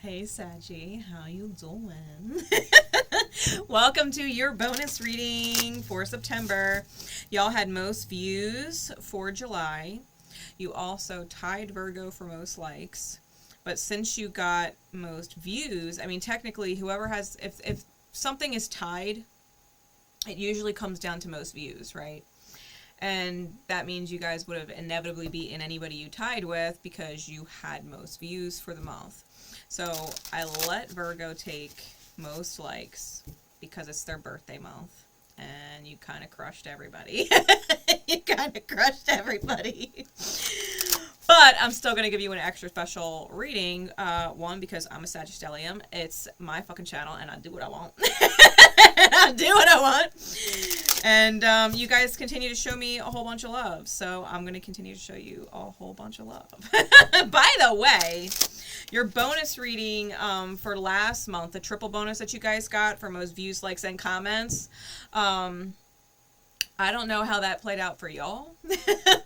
Hey Saggy, how you doing? Welcome to your bonus reading for September. Y'all had most views for July. You also tied Virgo for most likes. But since you got most views, I mean technically whoever has, if something is tied, it usually comes down to most views, right? And that means you guys would have inevitably beaten anybody you tied with because you had most views for the month. So I let Virgo take most likes because it's their birthday month. And you kind of crushed everybody. You kind of crushed everybody. But I'm still going to give you an extra special reading. One, because I'm a Sagittarius. It's my fucking channel and I do what I want. I do what I want. And you guys continue to show me a whole bunch of love. So I'm going to continue to show you a whole bunch of love. By the way, your bonus reading for last month, the triple bonus that you guys got for most views, likes, and comments, I don't know how that played out for y'all,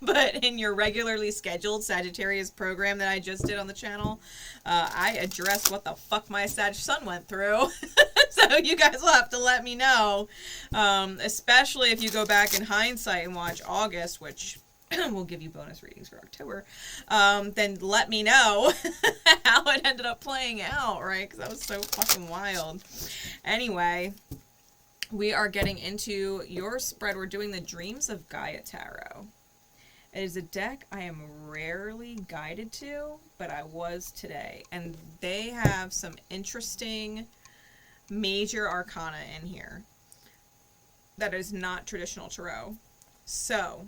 but in your regularly scheduled Sagittarius program that I just did on the channel, I addressed what the fuck my Sag sun went through. So you guys will have to let me know, especially if you go back in hindsight and watch August, which we'll give you bonus readings for October, then let me know how it ended up playing out, right? Because that was so fucking wild. Anyway, we are getting into your spread. We're doing the Dreams of Gaia Tarot. It is a deck I am rarely guided to, but I was today. And they have some interesting major arcana in here that is not traditional tarot. So,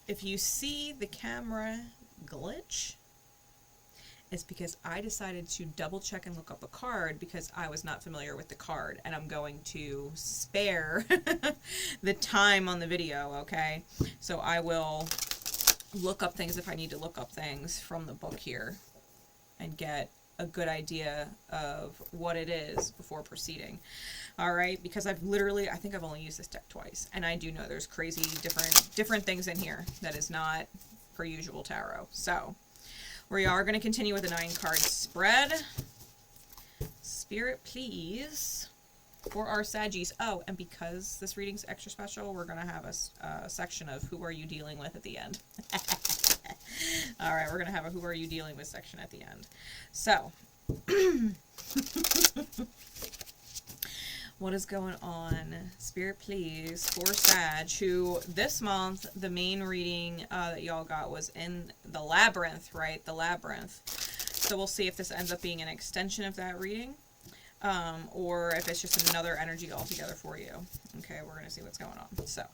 if you see the camera glitch, it's because I decided to double check and look up a card because I was not familiar with the card, and I'm going to spare the time on the video, okay? So I will look up things if I need to look up things from the book here and get a good idea of what it is before proceeding. All right, because I think I've only used this deck twice, and I do know there's crazy different things in here that is not per usual tarot. So we are going to continue with a 9-card spread. Spirit, please, for our Saggies. Oh, and because this reading's extra special, we're going to have a section of who are you dealing with at the end. All right, we're going to have a who are you dealing with section at the end. So, what is going on? Spirit, please, for Sag, who this month, the main reading that y'all got was in the Labyrinth, right? The Labyrinth. So we'll see if this ends up being an extension of that reading, or if it's just another energy altogether for you. Okay, we're going to see what's going on. So,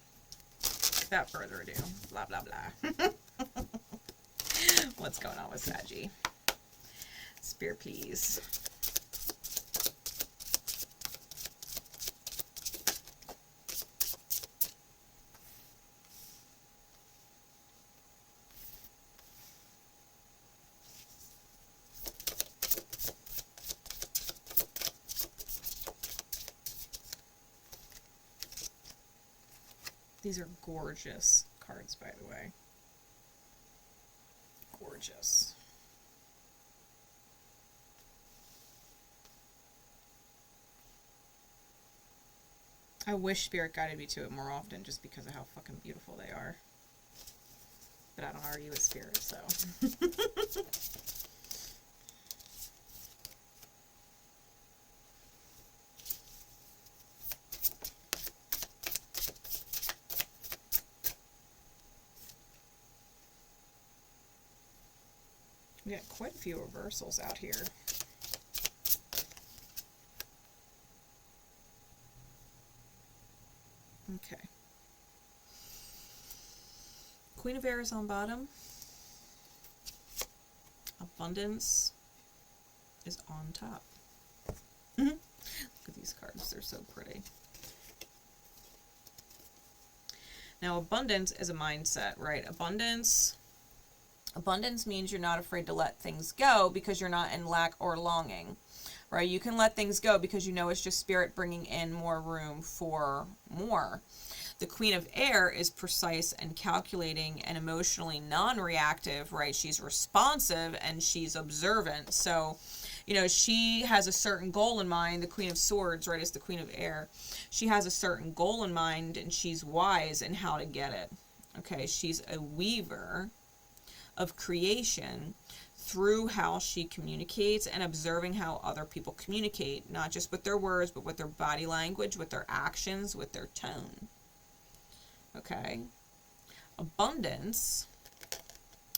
without further ado, blah, blah, blah. What's going on with Saggy? Spirit, please. These are gorgeous cards, by the way. Gorgeous. I wish Spirit guided me to it more often just because of how fucking beautiful they are. But I don't argue with Spirit, so. We got quite a few reversals out here. Okay. Queen of Air is on bottom. Abundance is on top. Look at these cards. They're so pretty. Now, abundance is a mindset, right? Abundance means you're not afraid to let things go because you're not in lack or longing, right? You can let things go because you know it's just Spirit bringing in more room for more. The Queen of Air is precise and calculating and emotionally non-reactive, right? She's responsive and she's observant. So You know, she has a certain goal in mind. The Queen of Swords, right, is the Queen of Air. She has a certain goal in mind, and she's wise in how to get it. Okay, she's a weaver of creation through how she communicates and observing how other people communicate, not just with their words, but with their body language, with their actions, with their tone. Okay? Abundance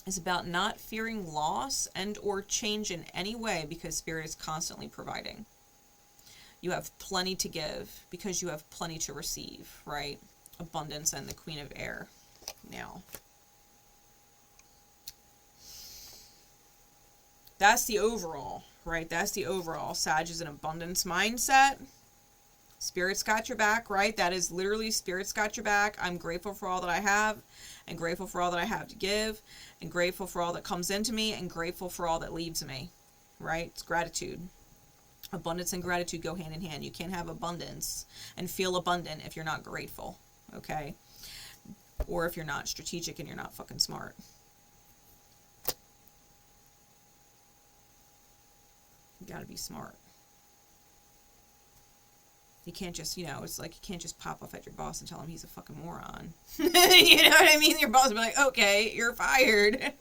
is about not fearing loss and or change in any way because Spirit is constantly providing. You have plenty to give because you have plenty to receive, right? Abundance and the Queen of Air. Now, that's the overall, right? That's the overall. Sag is an abundance mindset. Spirit's got your back, right? That is literally Spirit's got your back. I'm grateful for all that I have, and grateful for all that I have to give, and grateful for all that comes into me, and grateful for all that leaves me, right? It's gratitude. Abundance and gratitude go hand in hand. You can't have abundance and feel abundant if you're not grateful, okay? Or if you're not strategic and you're not fucking smart. You gotta be smart. You can't just, you know, it's like you can't just pop off at your boss and tell him he's a fucking moron. You know what I mean? Your boss will be like, okay, you're fired.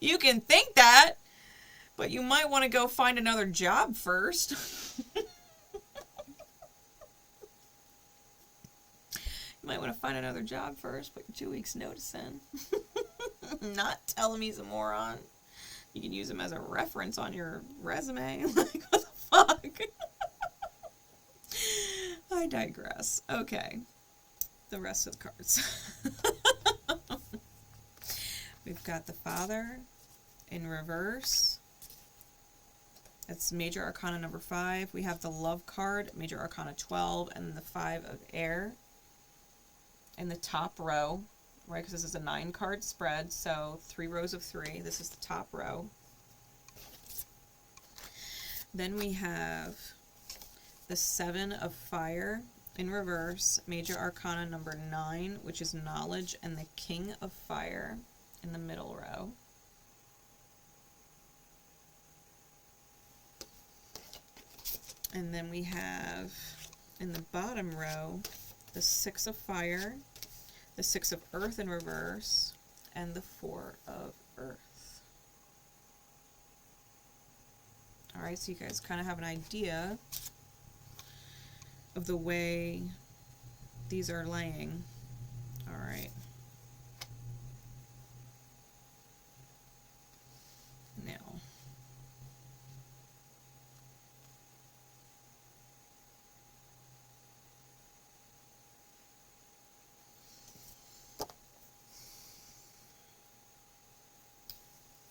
You can think that, but you might want to go find another job first. You might want to find another job first, put your 2 weeks notice in. Not tell him he's a moron. You can use him as a reference on your resume. Like, what the fuck? I digress. Okay. The rest of the cards. We've got the Father in reverse. That's Major Arcana number 5. We have the Love card, Major Arcana 12, and the 5 of Air in the top row, right? Because this is a 9-card spread, so 3 rows of 3. This is the top row. Then we have the 7 of Fire in reverse, Major Arcana number 9, which is Knowledge, and the King of Fire in the middle row. And then we have in the bottom row the 6 of Fire, the 6 of Earth in reverse, and the 4 of Earth. Alright, so you guys kind of have an idea of the way these are laying. Alright. Now,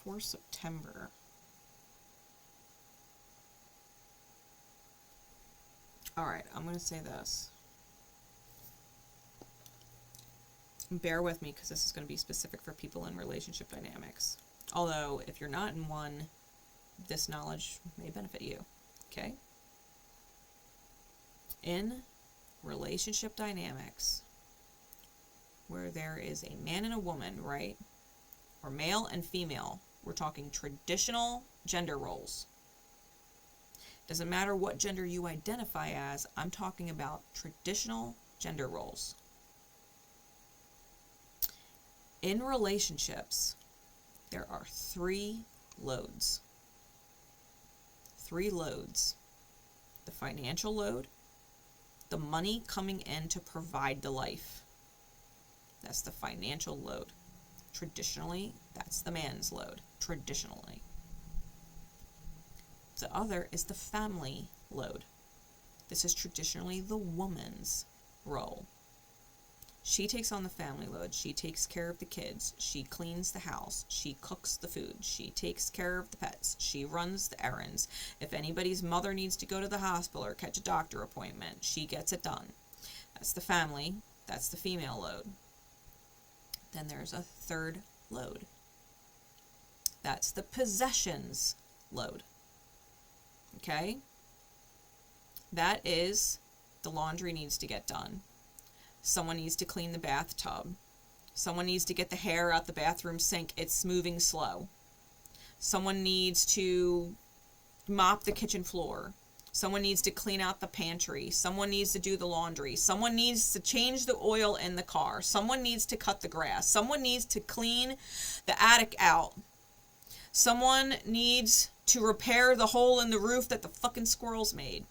for September, alright, I'm going to say this. Bear with me because this is going to be specific for people in relationship dynamics. Although, if you're not in one, this knowledge may benefit you. Okay? In relationship dynamics, where there is a man and a woman, right? Or male and female, we're talking traditional gender roles. Doesn't matter what gender you identify as, I'm talking about traditional gender roles. In relationships, there are 3 loads. 3 loads. The financial load, the money coming in to provide the life. That's the financial load. Traditionally, that's the man's load. Traditionally. The other is the family load. This is traditionally the woman's role. She takes on the family load. She takes care of the kids. She cleans the house. She cooks the food. She takes care of the pets. She runs the errands. If anybody's mother needs to go to the hospital or catch a doctor appointment, she gets it done. That's the family. That's the female load. Then there's a third load. That's the possessions load. Okay? That is the laundry needs to get done. Someone needs to clean the bathtub. Someone needs to get the hair out the bathroom sink. It's moving slow. Someone needs to mop the kitchen floor. Someone needs to clean out the pantry. Someone needs to do the laundry. Someone needs to change the oil in the car. Someone needs to cut the grass. Someone needs to clean the attic out. Someone needs to repair the hole in the roof that the fucking squirrels made.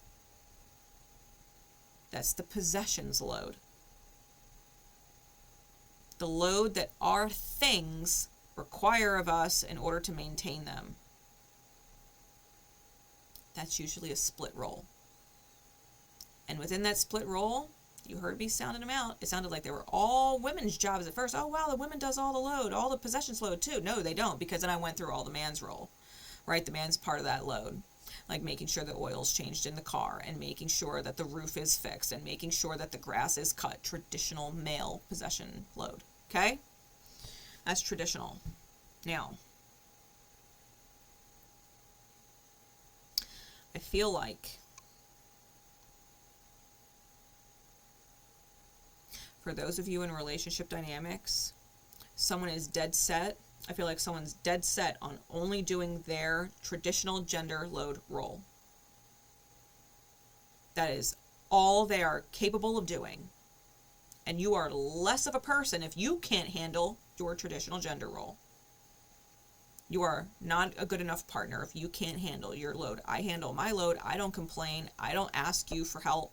That's the possessions load. The load that our things require of us in order to maintain them. That's usually a split role. And within that split role, you heard me sounding them out. It sounded like they were all women's jobs at first. Oh, wow, the woman does all the load, all the possessions load too. No, they don't, because then I went through all the man's role, right? The man's part of that load, like making sure the oil's changed in the car and making sure that the roof is fixed and making sure that the grass is cut. Traditional male possession load, okay? That's traditional. Now, I feel like for those of you in relationship dynamics, someone is dead set. I feel like someone's dead set on only doing their traditional gender load role. That is all they are capable of doing. And you are less of a person if you can't handle your traditional gender role. You are not a good enough partner if you can't handle your load. I handle my load. I don't complain. I don't ask you for help.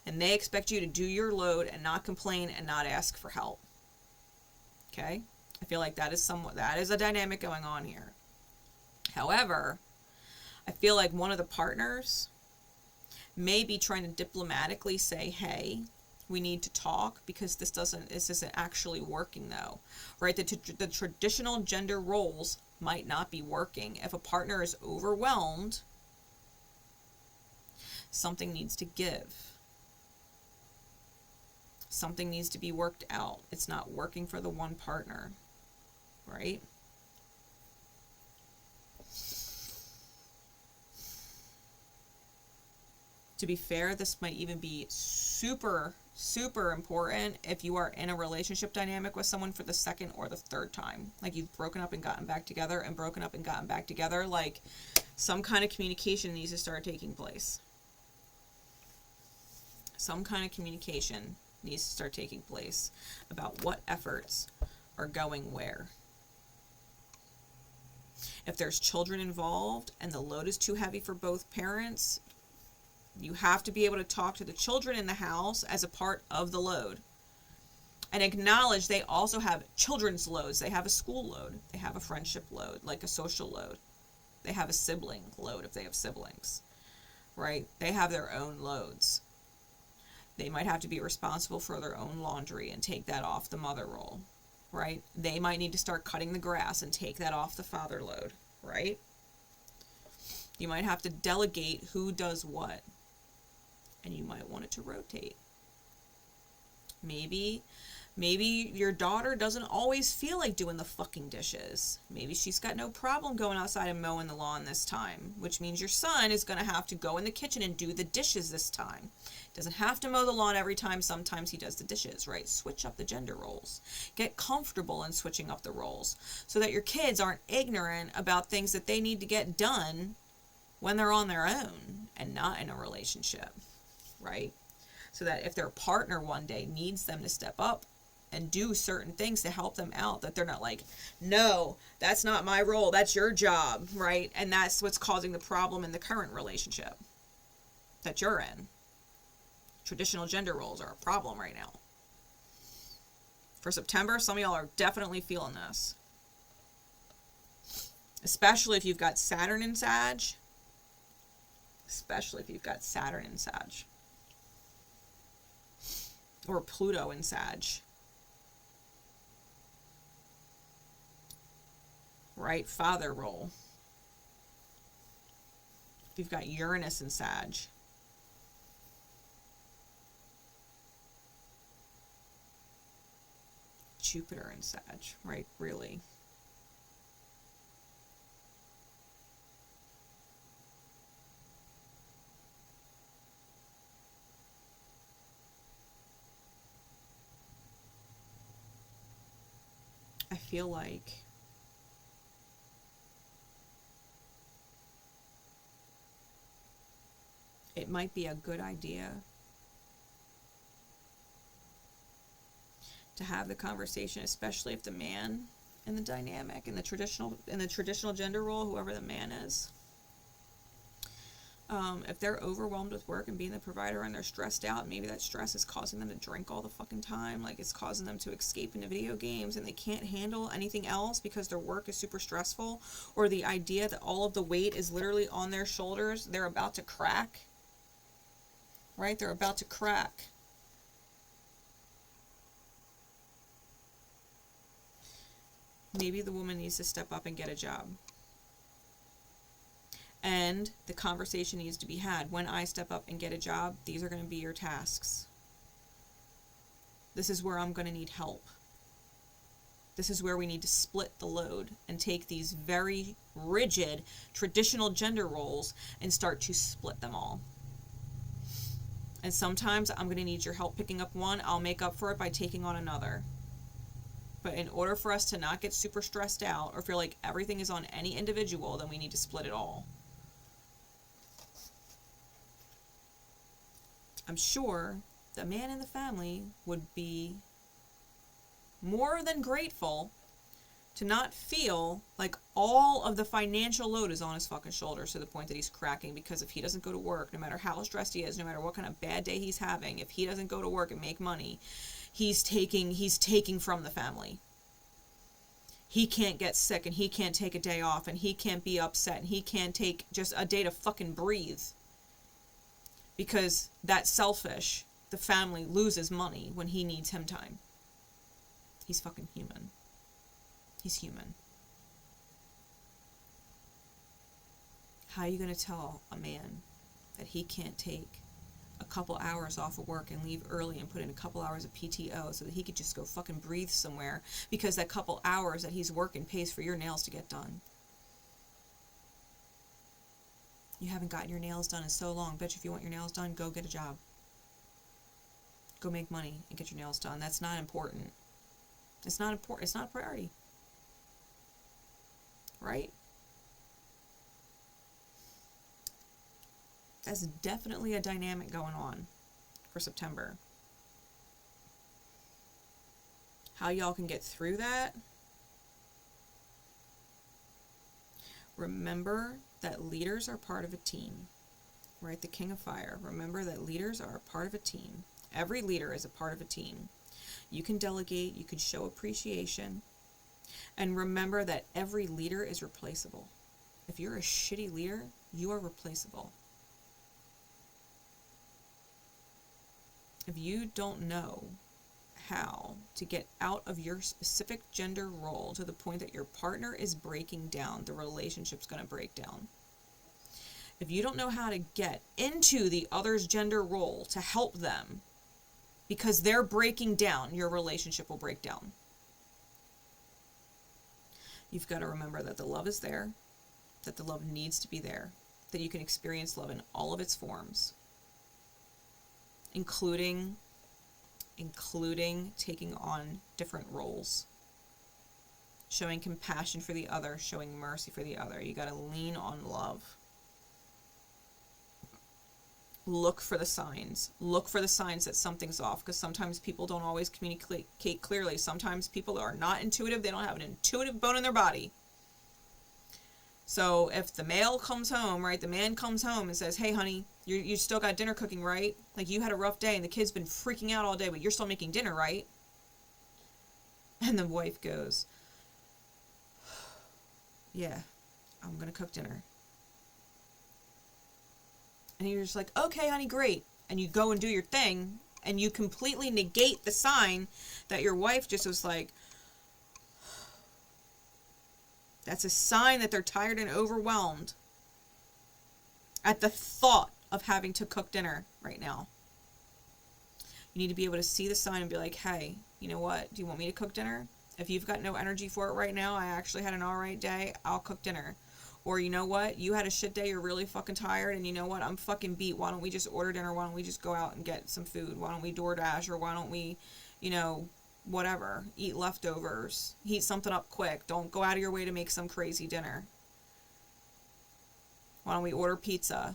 And they expect you to do your load and not complain and not ask for help. Okay? I feel like that is a dynamic going on here. However, I feel like one of the partners may be trying to diplomatically say, hey, we need to talk because this isn't actually working though, right? The traditional gender roles might not be working. If a partner is overwhelmed, something needs to give. Something needs to be worked out. It's not working for the one partner, right? To be fair, this might even be super important if you are in a relationship dynamic with someone for the second or the third time. Like you've broken up and gotten back together and broken up and gotten back together. Like some kind of communication needs to start taking place. Some kind of communication needs to start taking place about what efforts are going where. If there's children involved and the load is too heavy for both parents, you have to be able to talk to the children in the house as a part of the load and acknowledge they also have children's loads. They have a school load. They have a friendship load, like a social load. They have a sibling load if they have siblings, right? They have their own loads. They might have to be responsible for their own laundry and take that off the mother role, right? They might need to start cutting the grass and take that off the father load, right? You might have to delegate who does what. And you might want it to rotate. Maybe your daughter doesn't always feel like doing the fucking dishes. Maybe she's got no problem going outside and mowing the lawn this time, which means your son is going to have to go in the kitchen and do the dishes this time. Doesn't have to mow the lawn every time. Sometimes he does the dishes, right? Switch up the gender roles. Get comfortable in switching up the roles so that your kids aren't ignorant about things that they need to get done when they're on their own and not in a relationship, right? So that if their partner one day needs them to step up and do certain things to help them out, that they're not like, no, that's not my role, that's your job, right? And that's what's causing the problem in the current relationship that you're in. Traditional gender roles are a problem right now. For September, some of y'all are definitely feeling this. Especially if you've got Saturn in Sag. Especially if you've got Saturn in Sag. Or Pluto in Sag. Right? Father role. If you've got Uranus in Sag. Jupiter in Sag, right? Really. I feel like might be a good idea to have the conversation, especially if the man in the dynamic, in the traditional gender role, whoever the man is, if they're overwhelmed with work and being the provider and they're stressed out, maybe that stress is causing them to drink all the fucking time, like it's causing them to escape into video games and they can't handle anything else because their work is super stressful, or the idea that all of the weight is literally on their shoulders, they're about to crack, right? They're about to crack. Maybe the woman needs to step up and get a job. And the conversation needs to be had. When I step up and get a job, these are going to be your tasks. This is where I'm going to need help. This is where we need to split the load and take these very rigid traditional gender roles and start to split them all. And sometimes I'm going to need your help picking up one. I'll make up for it by taking on another. But in order for us to not get super stressed out or feel like everything is on any individual, then we need to split it all. I'm sure the man in the family would be more than grateful to not feel like all of the financial load is on his fucking shoulders to the point that he's cracking, because if he doesn't go to work, no matter how stressed he is, no matter what kind of bad day he's having, if he doesn't go to work and make money, he's taking from the family. He can't get sick and he can't take a day off and he can't be upset and he can't take just a day to fucking breathe. Because that's selfish. The family loses money when he needs him time. He's fucking human. He's human. How are you going to tell a man that he can't take a couple hours off of work and leave early and put in a couple hours of PTO so that he could just go fucking breathe somewhere because that couple hours that he's working pays for your nails to get done? You haven't gotten your nails done in so long. Bitch, if you want your nails done, go get a job. Go make money and get your nails done. That's not important. It's not important. It's not a priority. Right? That's definitely a dynamic going on for September. How y'all can get through that? Remember that leaders are part of a team, right? The King of Fire. Remember that leaders are a part of a team. Every leader is a part of a team. You can delegate, you can show appreciation, and remember that every leader is replaceable. If you're a shitty leader, you are replaceable. If you don't know how to get out of your specific gender role to the point that your partner is breaking down, the relationship's going to break down. If you don't know how to get into the other's gender role to help them because they're breaking down, your relationship will break down. You've got to remember that the love is there, that the love needs to be there, that you can experience love in all of its forms, including taking on different roles, showing compassion for the other, showing mercy for the other. You got to lean on love. Look for the signs. Look for the signs that something's off, because sometimes people don't always communicate clearly. Sometimes people are not intuitive. They don't have an intuitive bone in their body. So if the male comes home, right, the man comes home and says, hey, honey, you still got dinner cooking, right? Like, you had a rough day and the kid's been freaking out all day, but you're still making dinner, right? And the wife goes, yeah, I'm going to cook dinner. And you're just like, okay, honey, great. And you go and do your thing, and you completely negate the sign that your wife just was like, that's a sign that they're tired and overwhelmed at the thought of having to cook dinner right now. You need to be able to see the sign and be like, hey, you know what? Do you want me to cook dinner? If you've got no energy for it right now, I actually had an all right day, I'll cook dinner. Or you know what? You had a shit day, you're really fucking tired, and you know what? I'm fucking beat. Why don't we just order dinner? Why don't we just go out and get some food? Why don't we DoorDash? Or why don't we, whatever, eat leftovers, heat something up quick. Don't go out of your way to make some crazy dinner. Why don't we order pizza?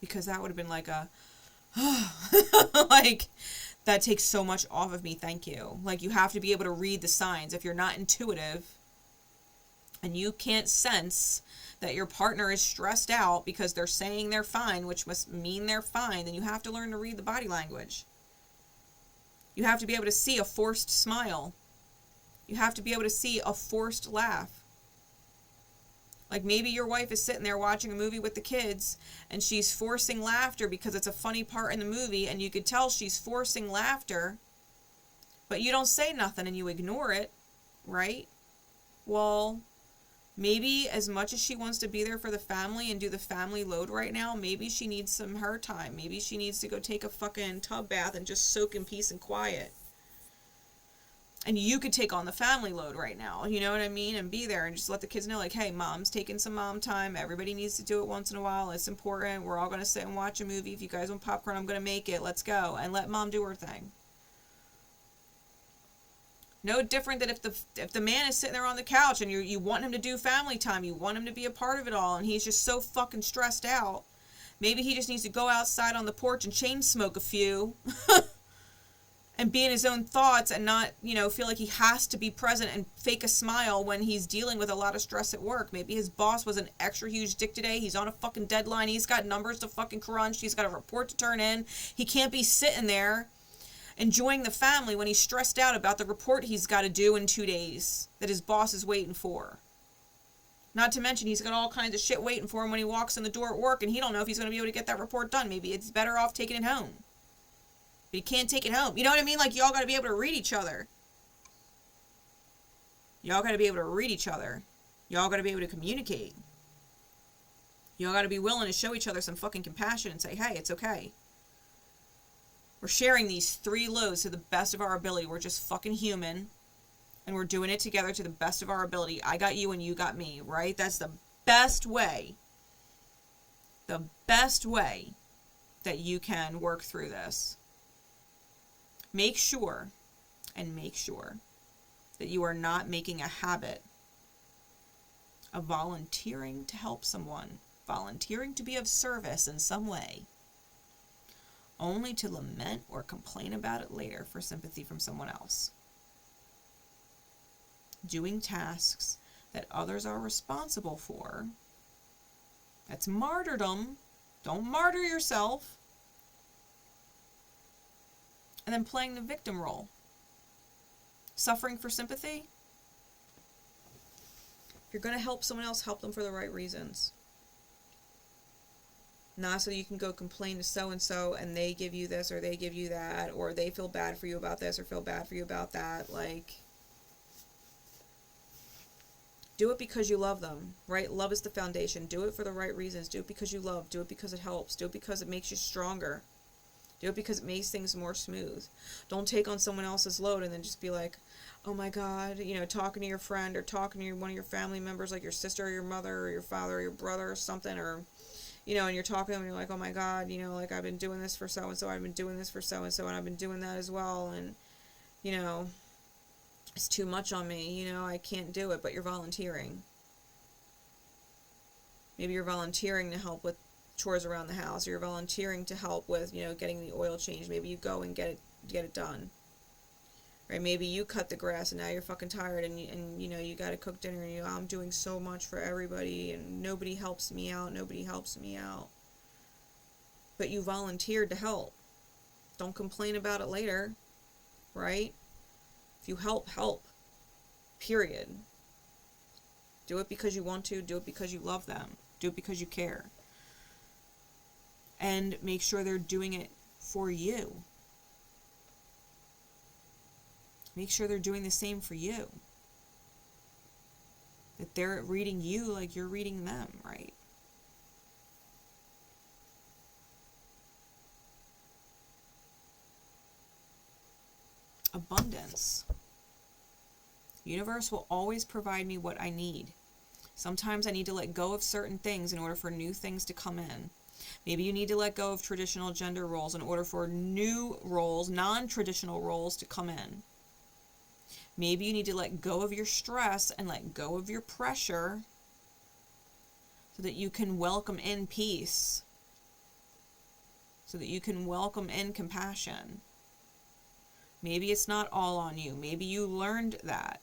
because that would have been like a, like, that takes so much off of me, thank you. Like, you have to be able to read the signs. If you're not intuitive and you can't sense that your partner is stressed out because they're saying they're fine, which must mean they're fine, then you have to learn to read the body language. You have to be able to see a forced smile. You have to be able to see a forced laugh. Like, maybe your wife is sitting there watching a movie with the kids and she's forcing laughter because it's a funny part in the movie, and you could tell she's forcing laughter, but you don't say nothing and you ignore it, right? Well, maybe as much as she wants to be there for the family and do the family load right now, maybe she needs some her time. Maybe she needs to go take a fucking tub bath and just soak in peace and quiet. And you could take on the family load right now, you know what I mean? And be there and just let the kids know, like, hey, mom's taking some mom time. Everybody needs to do it once in a while. It's important. We're all going to sit and watch a movie. If you guys want popcorn, I'm going to make it. Let's go. And let mom do her thing. No different than if the man is sitting there on the couch and you want him to do family time. You want him to be a part of it all. And he's just so fucking stressed out. Maybe he just needs to go outside on the porch and chain smoke a few. And be in his own thoughts and not, you know, feel like he has to be present and fake a smile when he's dealing with a lot of stress at work. Maybe his boss was an extra huge dick today. He's on a fucking deadline. He's got numbers to fucking crunch. He's got a report to turn in. He can't be sitting there enjoying the family when he's stressed out about the report he's got to do in 2 days that his boss is waiting for. Not to mention he's got all kinds of shit waiting for him when he walks in the door at work, and he don't know if he's going to be able to get that report done. Maybe it's better off taking it home. But you can't take it home. You know what I mean? Like, y'all got to be able to read each other. Y'all got to be able to read each other. Y'all got to be able to communicate. Y'all got to be willing to show each other some fucking compassion and say, hey, it's okay. We're sharing these 3 loads to the best of our ability. We're just fucking human. And we're doing it together to the best of our ability. I got you and you got me, right? That's the best way. The best way that you can work through this. Make sure that you are not making a habit of volunteering to help someone, volunteering to be of service in some way, only to lament or complain about it later for sympathy from someone else. Doing tasks that others are responsible for, that's martyrdom. Don't martyr yourself. And then playing the victim role. Suffering for sympathy. If you're going to help someone else, help them for the right reasons. Not so you can go complain to so-and-so and they give you this or they give you that, or they feel bad for you about this or feel bad for you about that. Like, do it because you love them, right? Love is the foundation. Do it for the right reasons. Do it because you love. Do it because it helps. Do it because it makes you stronger. Do it because it makes things more smooth. Don't take on someone else's load and then just be like, oh my God, you know, talking to your friend or talking to one of your family members, like your sister or your mother or your father or your brother or something, or, you know, and you're talking to them and you're like, oh my God, you know, like, I've been doing this for so-and-so, I've been doing this for so-and-so, and I've been doing that as well, and, you know, it's too much on me, you know, I can't do it, but you're volunteering. Maybe you're volunteering to help with chores around the house, or you're volunteering to help with, you know, getting the oil changed. Maybe you go and get it done. Right? Maybe you cut the grass and now you're fucking tired and you know, you got to cook dinner and you know, I'm doing so much for everybody and nobody helps me out. But you volunteered to help. Don't complain about it later. Right? If you help. Period. Do it because you want to. Do it because you love them. Do it because you care. And make sure they're doing it for you. Make sure they're doing the same for you. That they're reading you like you're reading them, right? Abundance. Universe will always provide me what I need. Sometimes I need to let go of certain things in order for new things to come in. Maybe you need to let go of traditional gender roles in order for new roles, non-traditional roles, to come in. Maybe you need to let go of your stress and let go of your pressure so that you can welcome in peace. so that you can welcome in compassion. Maybe it's not all on you. Maybe you learned that.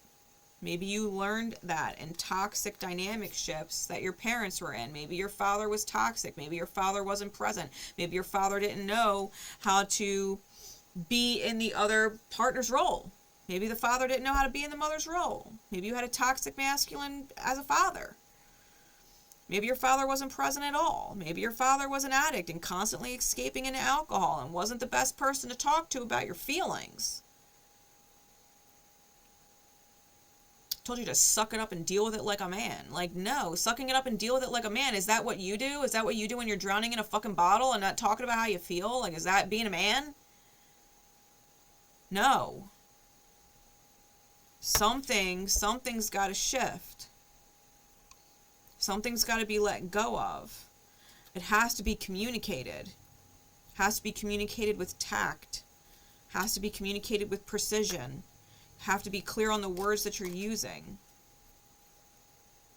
Maybe you learned that in toxic dynamic shifts that your parents were in. Maybe your father was toxic. Maybe your father wasn't present. Maybe your father didn't know how to be in the other partner's role. Maybe the father didn't know how to be in the mother's role. Maybe you had a toxic masculine as a father. Maybe your father wasn't present at all. Maybe your father was an addict and constantly escaping into alcohol and wasn't the best person to talk to about your feelings. Told you to suck it up and deal with it like a man. Like, no, sucking it up and deal with it like a man. Is that what you do? Is that what you do when you're drowning in a fucking bottle and not talking about how you feel? Like, is that being a man? No. Something's got to shift. Something's got to be let go of. It has to be communicated. It has to be communicated with tact. It has to be communicated with precision. Have to be clear on the words that you're using.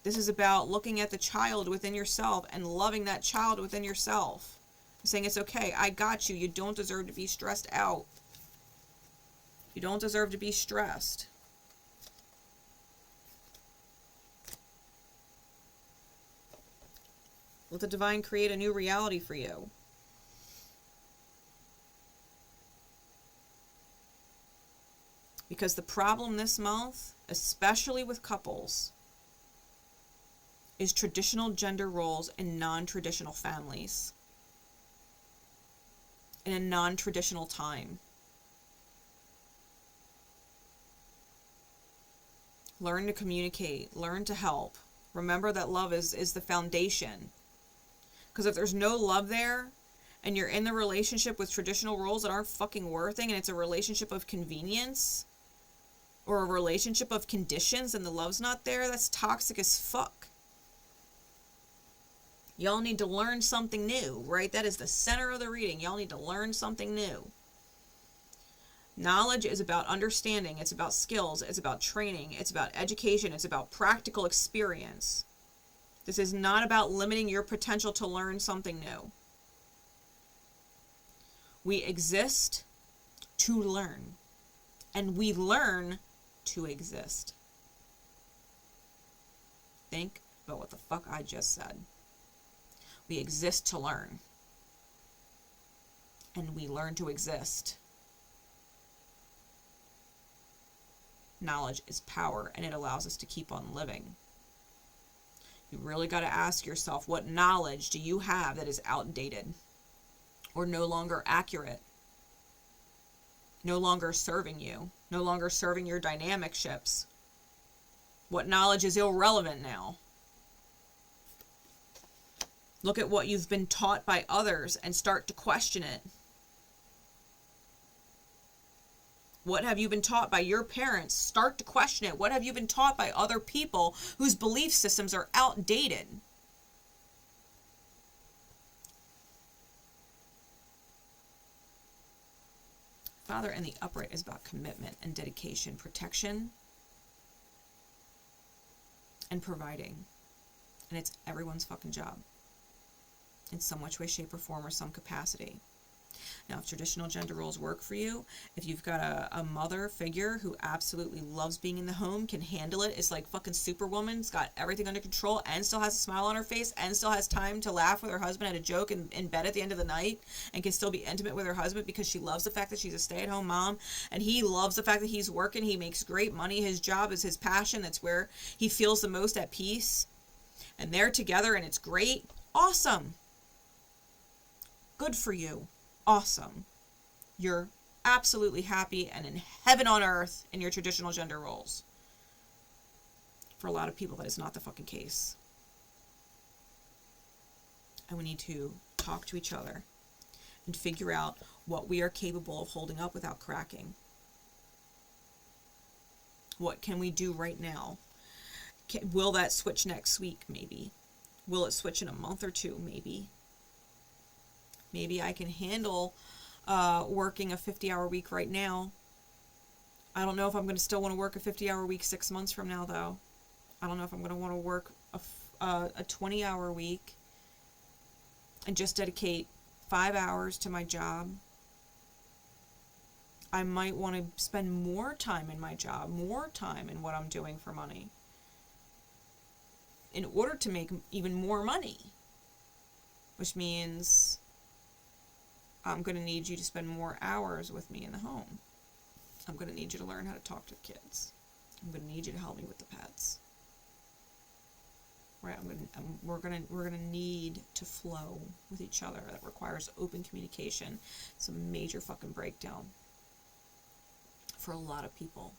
This is about looking at the child within yourself and loving that child within yourself. Saying it's okay, I got you. You don't deserve to be stressed out. You don't deserve to be stressed. Let the divine create a new reality for you. Because the problem this month, especially with couples, is traditional gender roles in non-traditional families. In a non-traditional time. Learn to communicate. Learn to help. Remember that love is the foundation. Because if there's no love there, and you're in the relationship with traditional roles that aren't fucking working, and it's a relationship of convenience, or a relationship of conditions, and the love's not there, that's toxic as fuck. Y'all need to learn something new, right? That is the center of the reading. Y'all need to learn something new. Knowledge is about understanding. It's about skills. It's about training. It's about education. It's about practical experience. This is not about limiting your potential to learn something new. We exist to learn, and we learn to exist. Think about what the fuck I just said. We exist to learn, and we learn to exist. Knowledge is power, and it allows us to keep on living. You really got to ask yourself, what knowledge do you have that is outdated or no longer accurate? No longer serving you, no longer serving your dynamic ships. What knowledge is irrelevant now? Look at what you've been taught by others and start to question it. What have you been taught by your parents? Start to question it. What have you been taught by other people whose belief systems are outdated? Father in the upright is about commitment and dedication, protection, and providing. And it's everyone's fucking job in some which way, shape, or form, or some capacity. Now, if traditional gender roles work for you, if you've got a mother figure who absolutely loves being in the home, can handle it, is like fucking Superwoman's got everything under control and still has a smile on her face and still has time to laugh with her husband at a joke in bed at the end of the night and can still be intimate with her husband because she loves the fact that she's a stay-at-home mom and he loves the fact that he's working, he makes great money, his job is his passion, that's where he feels the most at peace, and they're together and it's great, awesome. Good for you. Awesome. You're absolutely happy and in heaven on earth in your traditional gender roles. For a lot of people, that is not the fucking case. And we need to talk to each other and figure out what we are capable of holding up without cracking. What can we do right now? Will that switch next week? Maybe. Will it switch in a month or two? Maybe. Maybe I can handle working a 50-hour week right now. I don't know if I'm going to still want to work a 50-hour week 6 months from now, though. I don't know if I'm going to want to work a 20-hour week and just dedicate 5 hours to my job. I might want to spend more time in my job, more time in what I'm doing for money, in order to make even more money, which means I'm going to need you to spend more hours with me in the home. I'm going to need you to learn how to talk to the kids. I'm going to need you to help me with the pets. Right? We're gonna need to flow with each other. That requires open communication. It's a major fucking breakdown for a lot of people.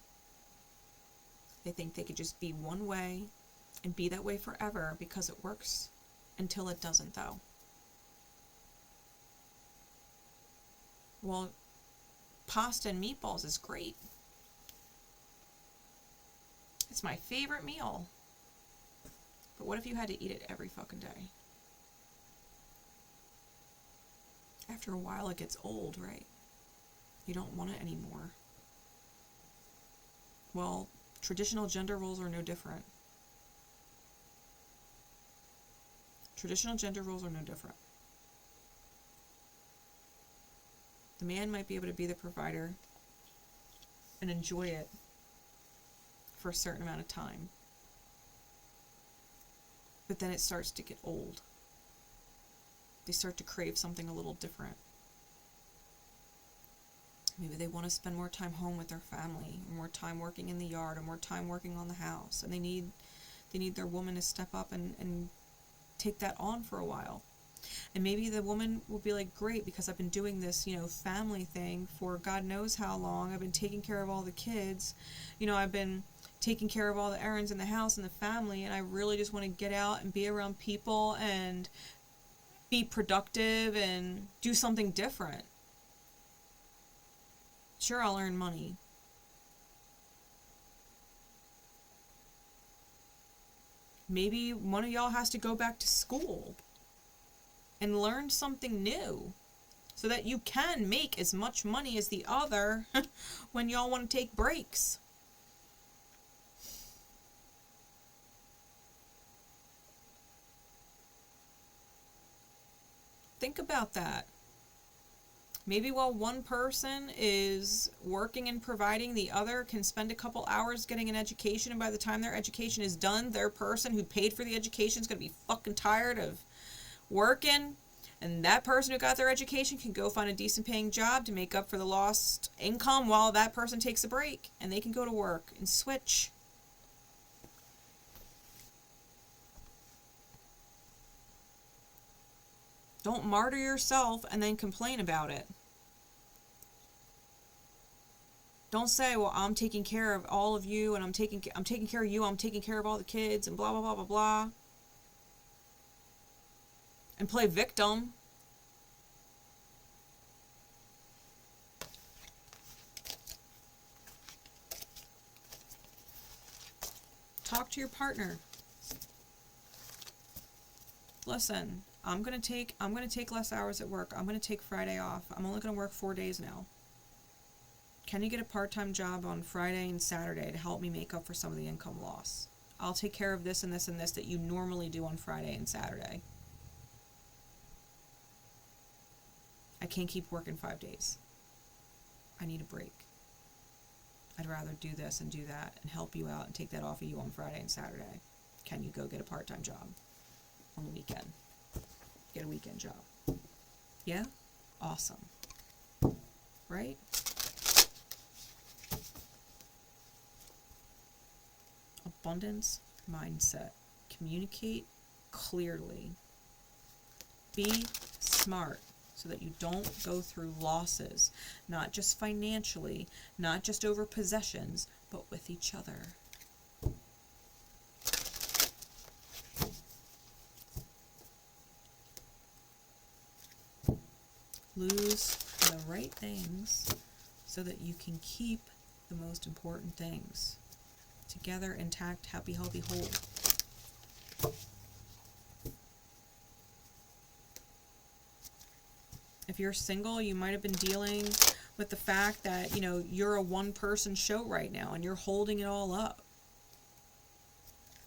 They think they could just be one way and be that way forever because it works, until it doesn't, though. Well, pasta and meatballs is great. It's my favorite meal. But what if you had to eat it every fucking day? After a while it gets old, right? You don't want it anymore. Well, traditional gender roles are no different. Traditional gender roles are no different. The man might be able to be the provider and enjoy it for a certain amount of time. But then it starts to get old. They start to crave something a little different. Maybe they want to spend more time home with their family, or more time working in the yard, or more time working on the house. And they need their woman to step up and take that on for a while. And maybe the woman will be like, great, because I've been doing this, family thing for God knows how long. I've been taking care of all the kids. I've been taking care of all the errands in the house and the family, and I really just want to get out and be around people and be productive and do something different. Sure, I'll earn money. Maybe one of y'all has to go back to school and learn something new so that you can make as much money as the other when y'all want to take breaks. Think about that. Maybe while one person is working and providing, the other can spend a couple hours getting an education, and by the time their education is done, their person who paid for the education is going to be fucking tired of working, and that person who got their education can go find a decent paying job to make up for the lost income while that person takes a break, and they can go to work and switch. Don't martyr yourself and then complain about it. Don't say, well, I'm taking care of all of you, and I'm taking care of you, I'm taking care of all the kids, and blah, blah, blah, blah, blah. And play victim. Talk to your partner. Listen, I'm gonna take less hours at work. I'm gonna take Friday off. I'm only gonna work 4 days now. Can you get a part-time job on Friday and Saturday to help me make up for some of the income loss? I'll take care of this and this and this that you normally do on Friday and Saturday. I can't keep working 5 days. I need a break. I'd rather do this and do that and help you out and take that off of you on Friday and Saturday. Can you go get a part-time job on the weekend? Get a weekend job. Yeah? Awesome. Right? Abundance mindset. Communicate clearly. Be smart so that you don't go through losses, not just financially, not just over possessions, but with each other. Lose the right things so that you can keep the most important things. Together, intact, happy, healthy, whole. If you're single, you might have been dealing with the fact that, you're a one-person show right now and you're holding it all up.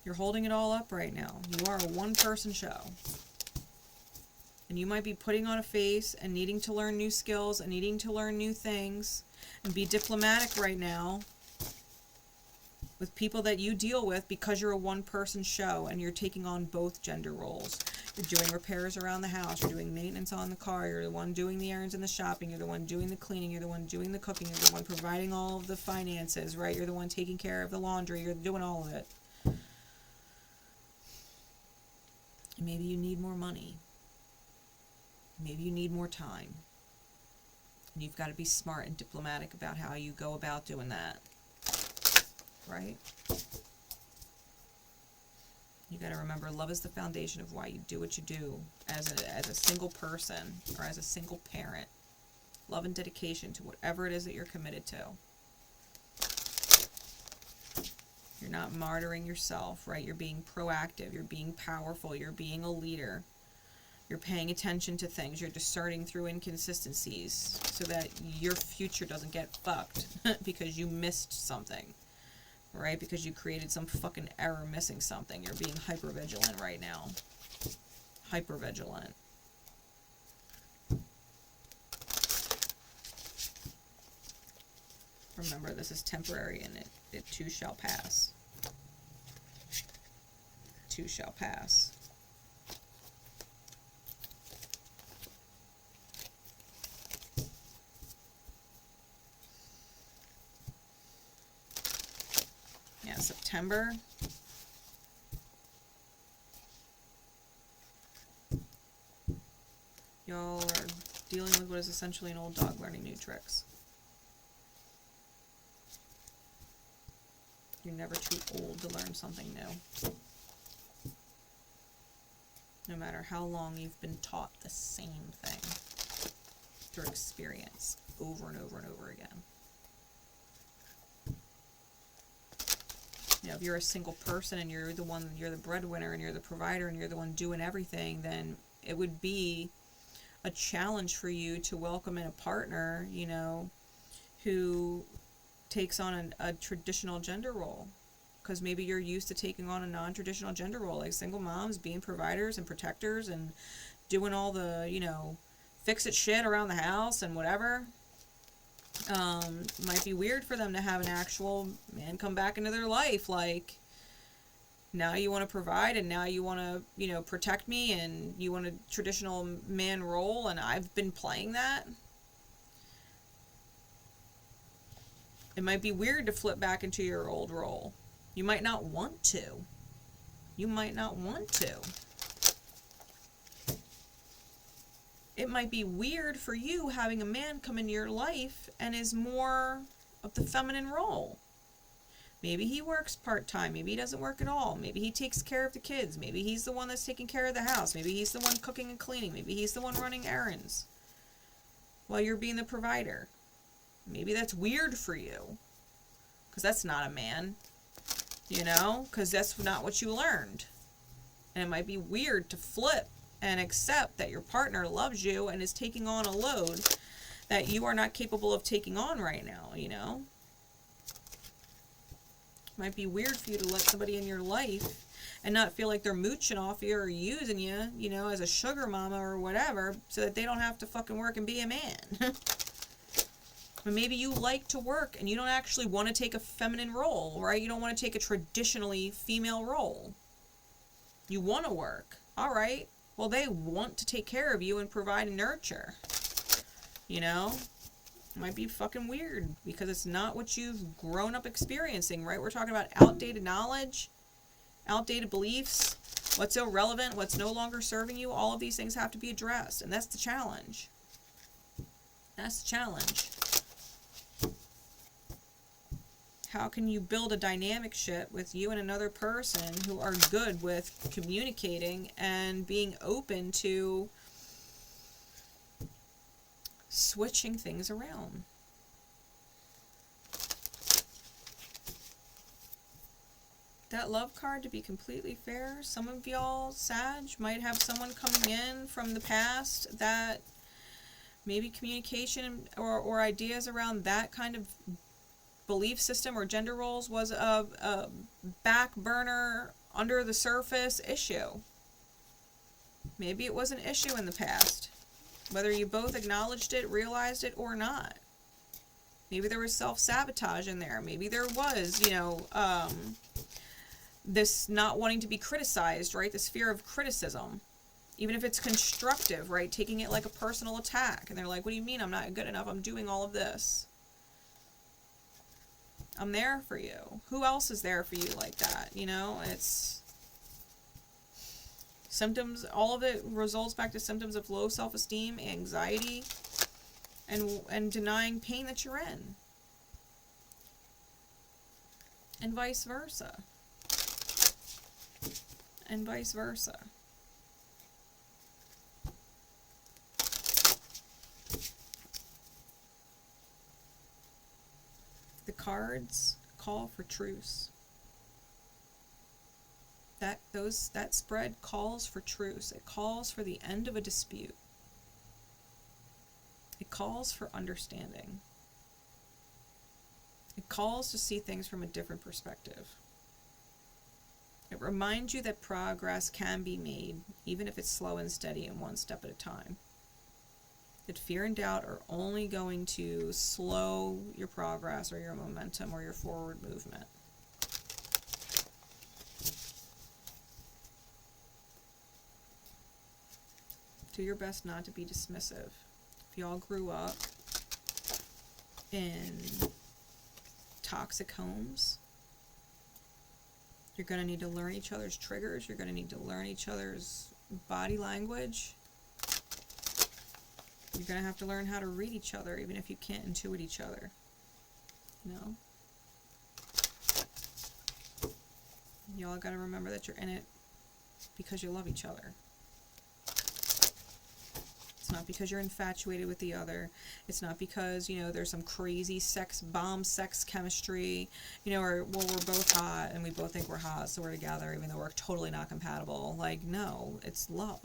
You're holding it all up right now. You are a one-person show. And you might be putting on a face and needing to learn new skills and needing to learn new things and be diplomatic right now with people that you deal with because you're a one-person show and you're taking on both gender roles. You're doing repairs around the house. You're doing maintenance on the car. You're the one doing the errands and the shopping. You're the one doing the cleaning. You're the one doing the cooking. You're the one providing all of the finances, right? You're the one taking care of the laundry. You're doing all of it. And maybe you need more money. Maybe you need more time. And you've got to be smart and diplomatic about how you go about doing that. Right? You got to remember, love is the foundation of why you do what you do as a single person or as a single parent. Love and dedication to whatever it is that you're committed to. You're not martyring yourself, right? You're being proactive. You're being powerful. You're being a leader. You're paying attention to things. You're discerning through inconsistencies so that your future doesn't get fucked because you missed something, right? Because you created some fucking error missing something. You're being hypervigilant right now. Hypervigilant. Remember, this is temporary and it too shall pass. Too shall pass. Yeah, September. Y'all are dealing with what is essentially an old dog learning new tricks. You're never too old to learn something new. No matter how long you've been taught the same thing through experience over and over and over again. You know, if you're a single person and you're the breadwinner and you're the provider and you're the one doing everything, then it would be a challenge for you to welcome in a partner, you know, who takes on a traditional gender role. Because maybe you're used to taking on a non-traditional gender role, like single moms being providers and protectors and doing all the, you know, fix-it shit around the house and whatever. Might be weird for them to have an actual man come back into their life. Like, now you want to provide and now you want to, you know, protect me and you want a traditional man role and I've been playing that. It might be weird to flip back into your old role. You might not want to. You might not want to. It might be weird for you having a man come into your life and is more of the feminine role. Maybe he works part-time. Maybe he doesn't work at all. Maybe he takes care of the kids. Maybe he's the one that's taking care of the house. Maybe he's the one cooking and cleaning. Maybe he's the one running errands while you're being the provider. Maybe that's weird for you because that's not a man, you know, because that's not what you learned. And it might be weird to flip and accept that your partner loves you and is taking on a load that you are not capable of taking on right now, you know. It might be weird for you to let somebody in your life and not feel like they're mooching off you or using you, you know, as a sugar mama or whatever, so that they don't have to fucking work and be a man. But maybe you like to work and you don't actually want to take a feminine role, right? You don't want to take a traditionally female role. You want to work. All right. Well, they want to take care of you and provide and nurture. You know? It might be fucking weird because it's not what you've grown up experiencing, right? We're talking about outdated knowledge, outdated beliefs, what's irrelevant, what's no longer serving you. All of these things have to be addressed, and that's the challenge. That's the challenge. How can you build a dynamic shit with you and another person who are good with communicating and being open to switching things around? That love card, to be completely fair, some of y'all, Sag, might have someone coming in from the past that maybe communication or ideas around that kind of belief system or gender roles was a back burner, under the surface issue. Maybe it was an issue in the past, whether you both acknowledged it, realized it, or not. Maybe there was self-sabotage in there. Maybe there was, you know, this not wanting to be criticized, right? This fear of criticism. Even if it's constructive, right? Taking it like a personal attack. And they're like, what do you mean I'm not good enough? I'm doing all of this. I'm there for you. Who else is there for you like that? You know, it's symptoms, all of it results back to symptoms of low self-esteem, anxiety, and denying pain that you're in. And vice versa. And vice versa. The cards call for truce. That spread calls for truce. It calls for the end of a dispute. It calls for understanding. It calls to see things from a different perspective. It reminds you that progress can be made, even if it's slow and steady and one step at a time. That fear and doubt are only going to slow your progress or your momentum or your forward movement. Do your best not to be dismissive. If y'all grew up in toxic homes, you're going to need to learn each other's triggers. You're going to need to learn each other's body language. You're going to have to learn how to read each other, even if you can't intuit each other. You know? Y'all got to remember that you're in it because you love each other. It's not because you're infatuated with the other. It's not because, you know, there's some crazy sex chemistry, you know, or, well, we're both hot and we both think we're hot, so we're together even though we're totally not compatible. Like, no, it's love.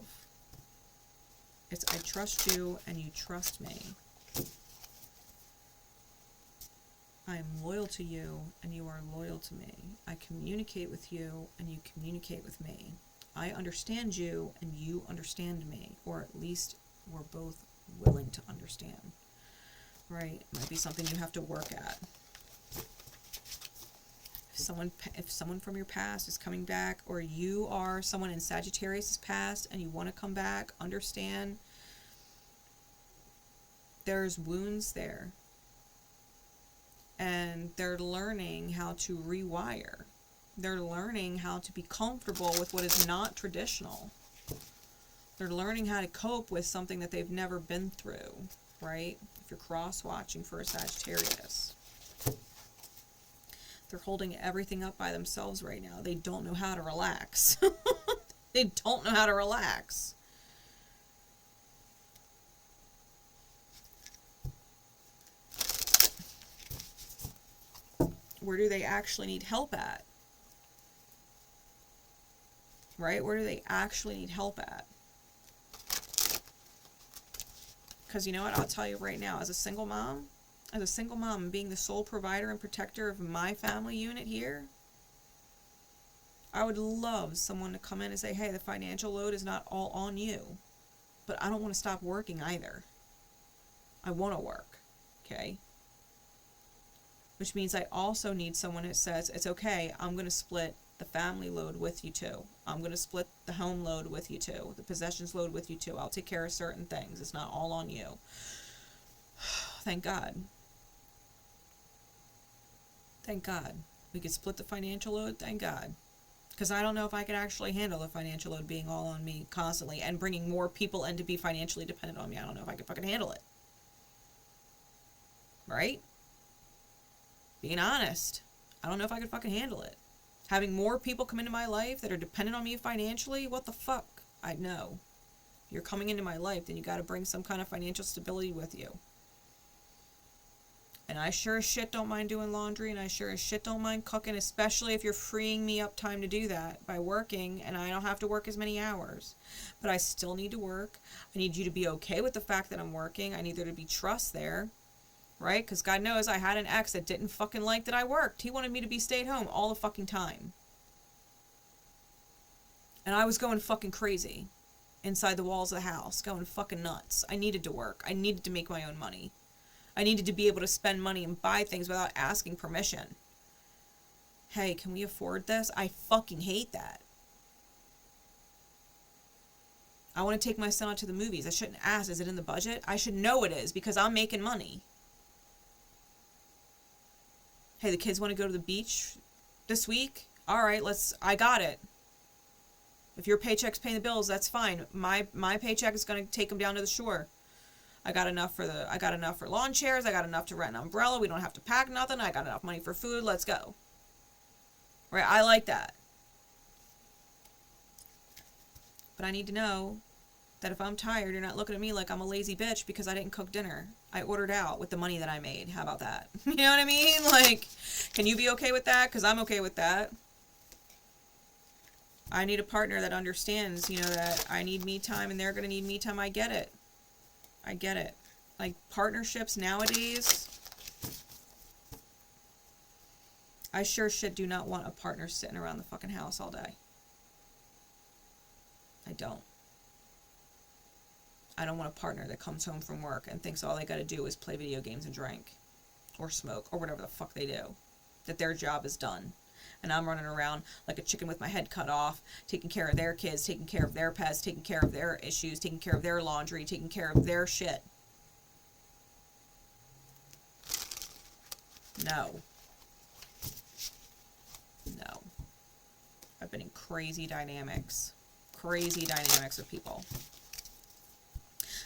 It's I trust you and you trust me. I am loyal to you and you are loyal to me. I communicate with you and you communicate with me. I understand you and you understand me, or at least we're both willing to understand, right? It might be something you have to work at. If someone from your past is coming back, or you are someone in Sagittarius' past and you want to come back, understand there's wounds there. And they're learning how to rewire. They're learning how to be comfortable with what is not traditional. They're learning how to cope with something that they've never been through, right? If you're cross-watching for a Sagittarius. They're holding everything up by themselves right now. They don't know how to relax. They don't know how to relax. Where do they actually need help at? Right? Where do they actually need help at? Because you know what? I'll tell you right now, as a single mom, being the sole provider and protector of my family unit here, I would love someone to come in and say, hey, the financial load is not all on you, but I don't want to stop working either. I want to work, okay? Which means I also need someone who says, it's okay, I'm going to split the family load with you too. I'm going to split the home load with you too. The possessions load with you too. I'll take care of certain things. It's not all on you. Thank God. Thank God. We could split the financial load. Thank God. Because I don't know if I could actually handle the financial load being all on me constantly and bringing more people in to be financially dependent on me. I don't know if I could fucking handle it. Right? Being honest. I don't know if I could fucking handle it. Having more people come into my life that are dependent on me financially, what the fuck? I know. If you're coming into my life, then you got to bring some kind of financial stability with you. And I sure as shit don't mind doing laundry, and I sure as shit don't mind cooking, especially if you're freeing me up time to do that by working, and I don't have to work as many hours. But I still need to work. I need you to be okay with the fact that I'm working. I need there to be trust there. Right? Because God knows I had an ex that didn't fucking like that I worked. He wanted me to be stay at home all the fucking time. And I was going fucking crazy. inside the walls of the house, going fucking nuts. I needed to work. I needed to make my own money. I needed to be able to spend money and buy things without asking permission. Hey, can we afford this? I fucking hate that. I want to take my son out to the movies. I shouldn't ask, is it in the budget? I should know it is because I'm making money. Hey, the kids want to go to the beach this week? All right, I got it. If your paycheck's paying the bills, that's fine. My paycheck is going to take them down to the shore. I got enough for lawn chairs. I got enough to rent an umbrella. We don't have to pack nothing. I got enough money for food. Let's go. Right? I like that. But I need to know that if I'm tired, you're not looking at me like I'm a lazy bitch because I didn't cook dinner. I ordered out with the money that I made. How about that? You know what I mean? Like, can you be okay with that? Because I'm okay with that. I need a partner that understands, you know, that I need me time and they're going to need me time. I get it. I get it. Like, partnerships nowadays, I sure shit do not want a partner sitting around the fucking house all day. I don't. I don't want a partner that comes home from work and thinks all they got to do is play video games and drink or smoke or whatever the fuck they do. That their job is done. And I'm running around like a chicken with my head cut off, taking care of their kids, taking care of their pets, taking care of their issues, taking care of their laundry, taking care of their shit. No. No. I've been in crazy dynamics with people.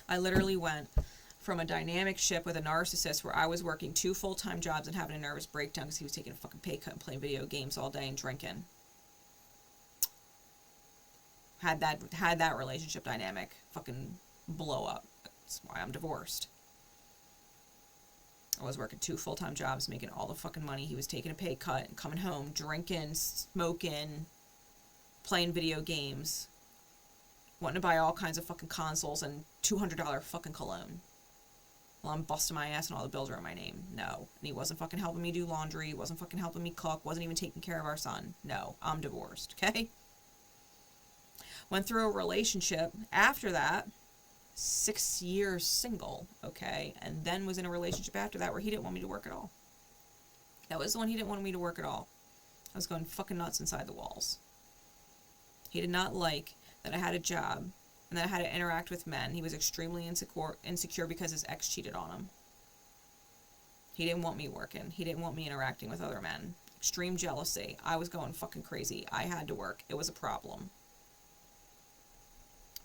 I literally went from a dynamic ship with a narcissist where I was working 2 full-time jobs and having a nervous breakdown because he was taking a fucking pay cut and playing video games all day and drinking. Had that relationship dynamic fucking blow up. That's why I'm divorced. I was working 2 full-time jobs, making all the fucking money. He was taking a pay cut and coming home, drinking, smoking, playing video games, wanting to buy all kinds of fucking consoles and $200 fucking cologne. Well, I'm busting my ass and all the bills are in my name. No. And he wasn't fucking helping me do laundry. He wasn't fucking helping me cook. Wasn't even taking care of our son. No. I'm divorced. Okay? Went through a relationship after that. 6 years single. Okay? And then was in a relationship after that where he didn't want me to work at all. That was the one he didn't want me to work at all. I was going fucking nuts inside the walls. He did not like that I had a job and that I had to interact with men. He was extremely insecure because his ex cheated on him. He didn't want me working. He didn't want me interacting with other men. Extreme jealousy. I was going fucking crazy. I had to work. It was a problem.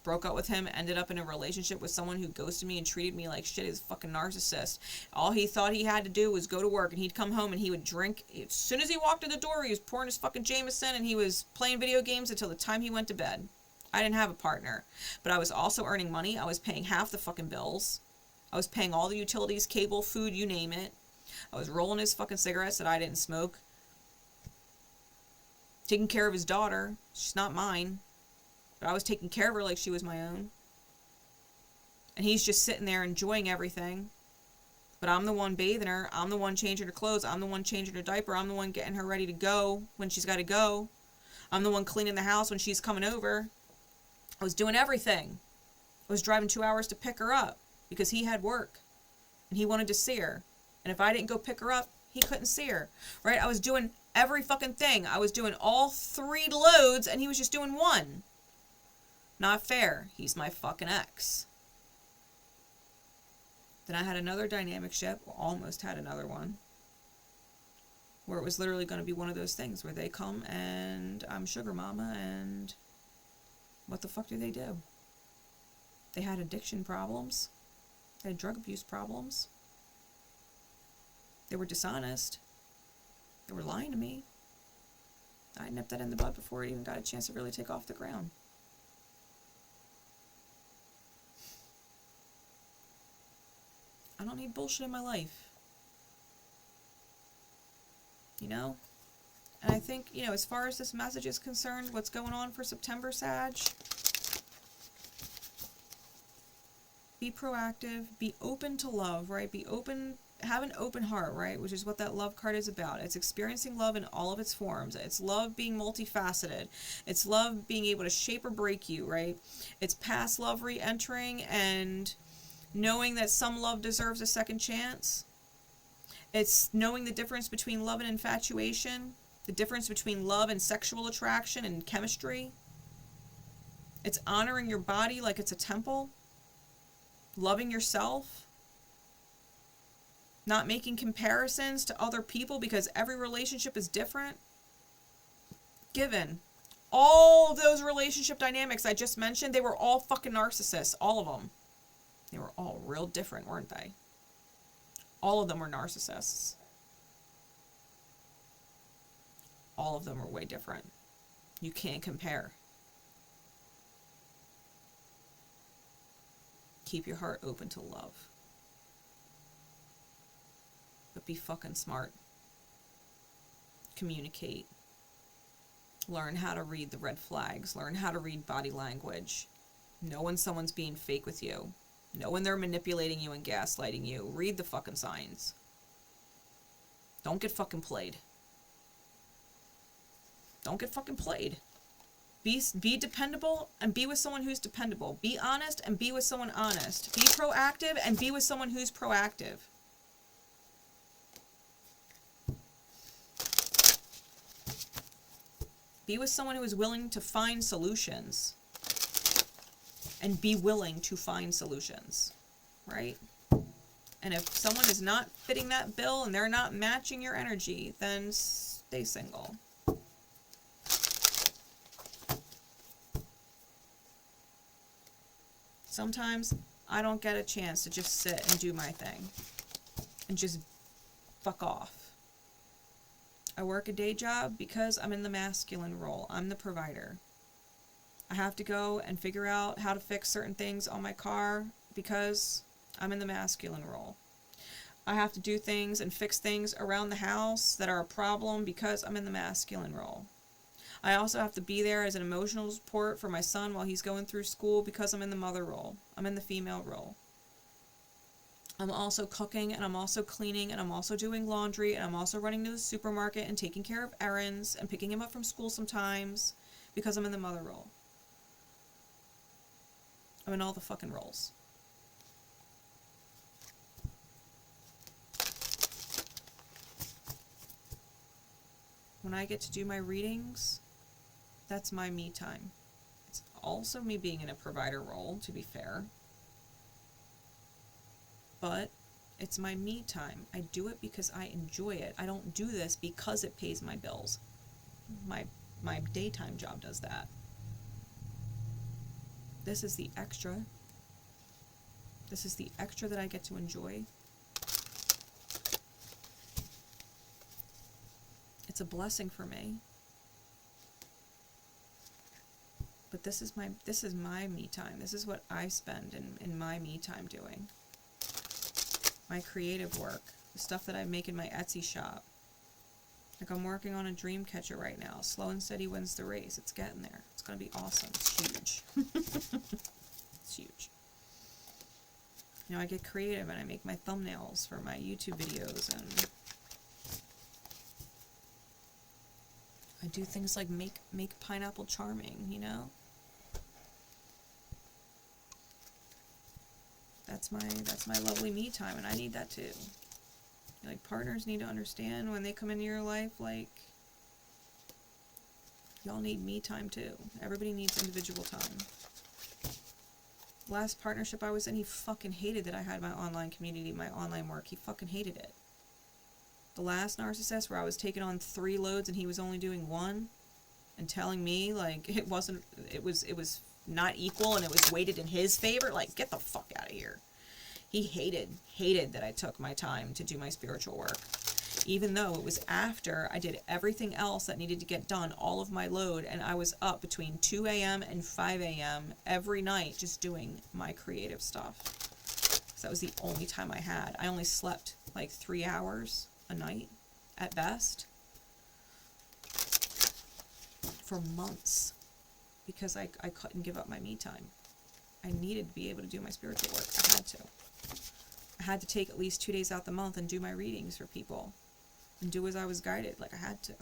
Broke up with him, ended up in a relationship with someone who ghosted me and treated me like shit. He's a fucking narcissist. All he thought he had to do was go to work, and he'd come home and he would drink. As soon as he walked in the door, he was pouring his fucking Jameson and he was playing video games until the time he went to bed. I didn't have a partner, but I was also earning money. I was paying half the fucking bills. I was paying all the utilities, cable, food, you name it. I was rolling his fucking cigarettes that I didn't smoke. Taking care of his daughter. She's not mine. But I was taking care of her like she was my own. And he's just sitting there enjoying everything. But I'm the one bathing her. I'm the one changing her clothes. I'm the one changing her diaper. I'm the one getting her ready to go when she's got to go. I'm the one cleaning the house when she's coming over. I was doing everything. I was driving 2 hours to pick her up because he had work and he wanted to see her. And if I didn't go pick her up, he couldn't see her, right? I was doing every fucking thing. I was doing all 3 loads and he was just doing 1. Not fair. He's my fucking ex. Then I had another dynamic ship, almost had another one, where it was literally going to be one of those things where they come and I'm sugar mama and what the fuck do? They had addiction problems. They had drug abuse problems. They were dishonest. They were lying to me. I nipped that in the bud before it even got a chance to really take off the ground. I don't need bullshit in my life. You know? And I think, you know, as far as this message is concerned, what's going on for September, Sag? Be proactive. Be open to love, right? Be open. have an open heart, right? Which is what that love card is about. It's experiencing love in all of its forms. It's love being multifaceted. It's love being able to shape or break you, right? It's past love re-entering and knowing that some love deserves a second chance. It's knowing the difference between love and infatuation, the difference between love and sexual attraction and chemistry. It's honoring your body like it's a temple, loving yourself, not making comparisons to other people because every relationship is different. Given all of those relationship dynamics I just mentioned, they were all fucking narcissists, all of them. They were all real different, weren't they? All of them were narcissists. All of them were way different. You can't compare. Keep your heart open to love. But be fucking smart. Communicate. Learn how to read the red flags. Learn how to read body language. Know when someone's being fake with you. Know when they're manipulating you and gaslighting you. Read the fucking signs. Don't get fucking played. Don't get fucking played. Be dependable and be with someone who's dependable. Be honest and be with someone honest. Be proactive and be with someone who's proactive. Be with someone who is willing to find solutions. And be willing to find solutions. Right? And if someone is not fitting that bill and they're not matching your energy, then stay single. Sometimes I don't get a chance to just sit and do my thing and just fuck off. I work a day job because I'm in the masculine role. I'm the provider. I have to go and figure out how to fix certain things on my car because I'm in the masculine role. I have to do things and fix things around the house that are a problem because I'm in the masculine role. I also have to be there as an emotional support for my son while he's going through school because I'm in the mother role. I'm in the female role. I'm also cooking and I'm also cleaning and I'm also doing laundry and I'm also running to the supermarket and taking care of errands and picking him up from school sometimes because I'm in the mother role. I'm in all the fucking roles. When I get to do my readings, that's my me time. It's also me being in a provider role, to be fair. But it's my me time. I do it because I enjoy it. I don't do this because it pays my bills. My daytime job does that. This is the extra. This is the extra that I get to enjoy. It's a blessing for me. But this is my me time. This is what I spend in my me time doing. My creative work. The stuff that I make in my Etsy shop. Like I'm working on a dream catcher right now. Slow and steady wins the race. It's getting there. It's going to be awesome. It's huge. It's huge. You know, I get creative and I make my thumbnails for my YouTube videos and I do things like make pineapple charming, you know? That's my lovely me time, and I need that too. Like, partners need to understand when they come into your life, like, y'all need me time too. Everybody needs individual time. Last partnership I was in, he fucking hated that I had my online community, my online work. He fucking hated it. The last narcissist where I was taking on 3 loads and he was only doing 1 and telling me, like, it was not equal and it was weighted in his favor, like, get the fuck out of here. He hated that I took my time to do my spiritual work. Even though it was after I did everything else that needed to get done, all of my load, and I was up between 2 a.m. and 5 a.m. every night just doing my creative stuff. So that was the only time I had. I only slept like 3 hours a night at best for months because I couldn't give up my me time. I needed to be able to do my spiritual work. I had to. I had to take at least 2 days out the month and do my readings for people. And do as I was guided, like I had to.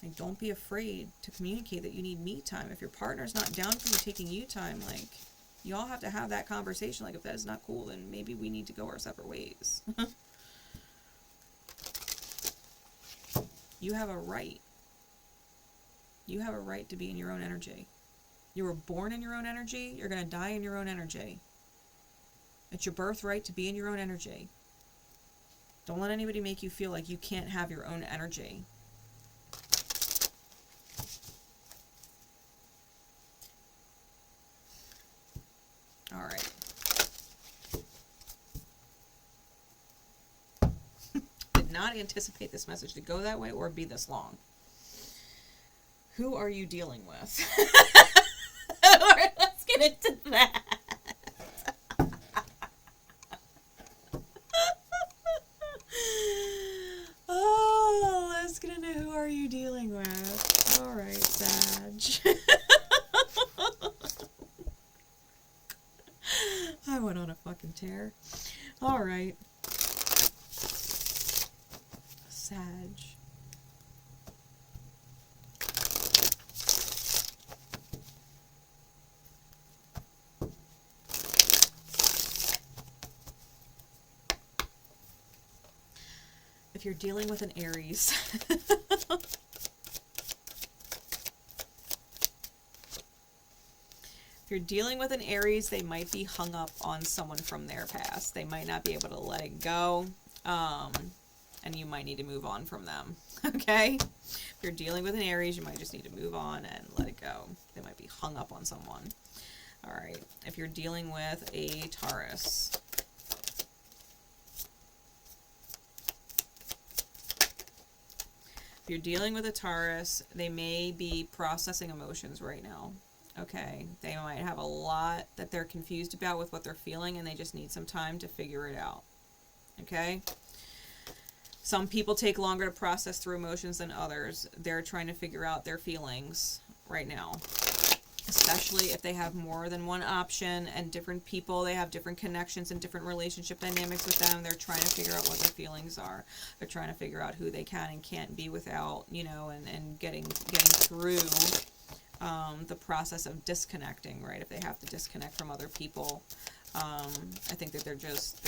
Like, don't be afraid to communicate that you need me time. If your partner's not down for you taking you time, like, you all have to have that conversation. Like, if that is not cool, then maybe we need to go our separate ways. You have a right. You have a right to be in your own energy. You were born in your own energy. You're going to die in your own energy. It's your birthright to be in your own energy. Don't let anybody make you feel like you can't have your own energy. All right. Did not anticipate this message to go that way or be this long. Who are you dealing with? All right, let's get into that. Oh, let's get into who are you dealing with. All right, Sag. I went on a fucking tear. All right. Sag. If you're dealing with an Aries, if you're dealing with an Aries, they might be hung up on someone from their past. They might not be able to let it go, and you might need to move on from them, okay? If you're dealing with an Aries, you might just need to move on and let it go. They might be hung up on someone. All right. If you're dealing with a Taurus, if you're dealing with a Taurus, they may be processing emotions right now. Okay, they might have a lot that they're confused about with what they're feeling, and they just need some time to figure it out. Okay? Some people take longer to process through emotions than others. They're trying to figure out their feelings right now. Especially if they have more than one option and different people, they have different connections and different relationship dynamics with them. They're trying to figure out what their feelings are. They're trying to figure out who they can and can't be without, you know, and getting through the process of disconnecting, right? If they have to disconnect from other people, I think that they're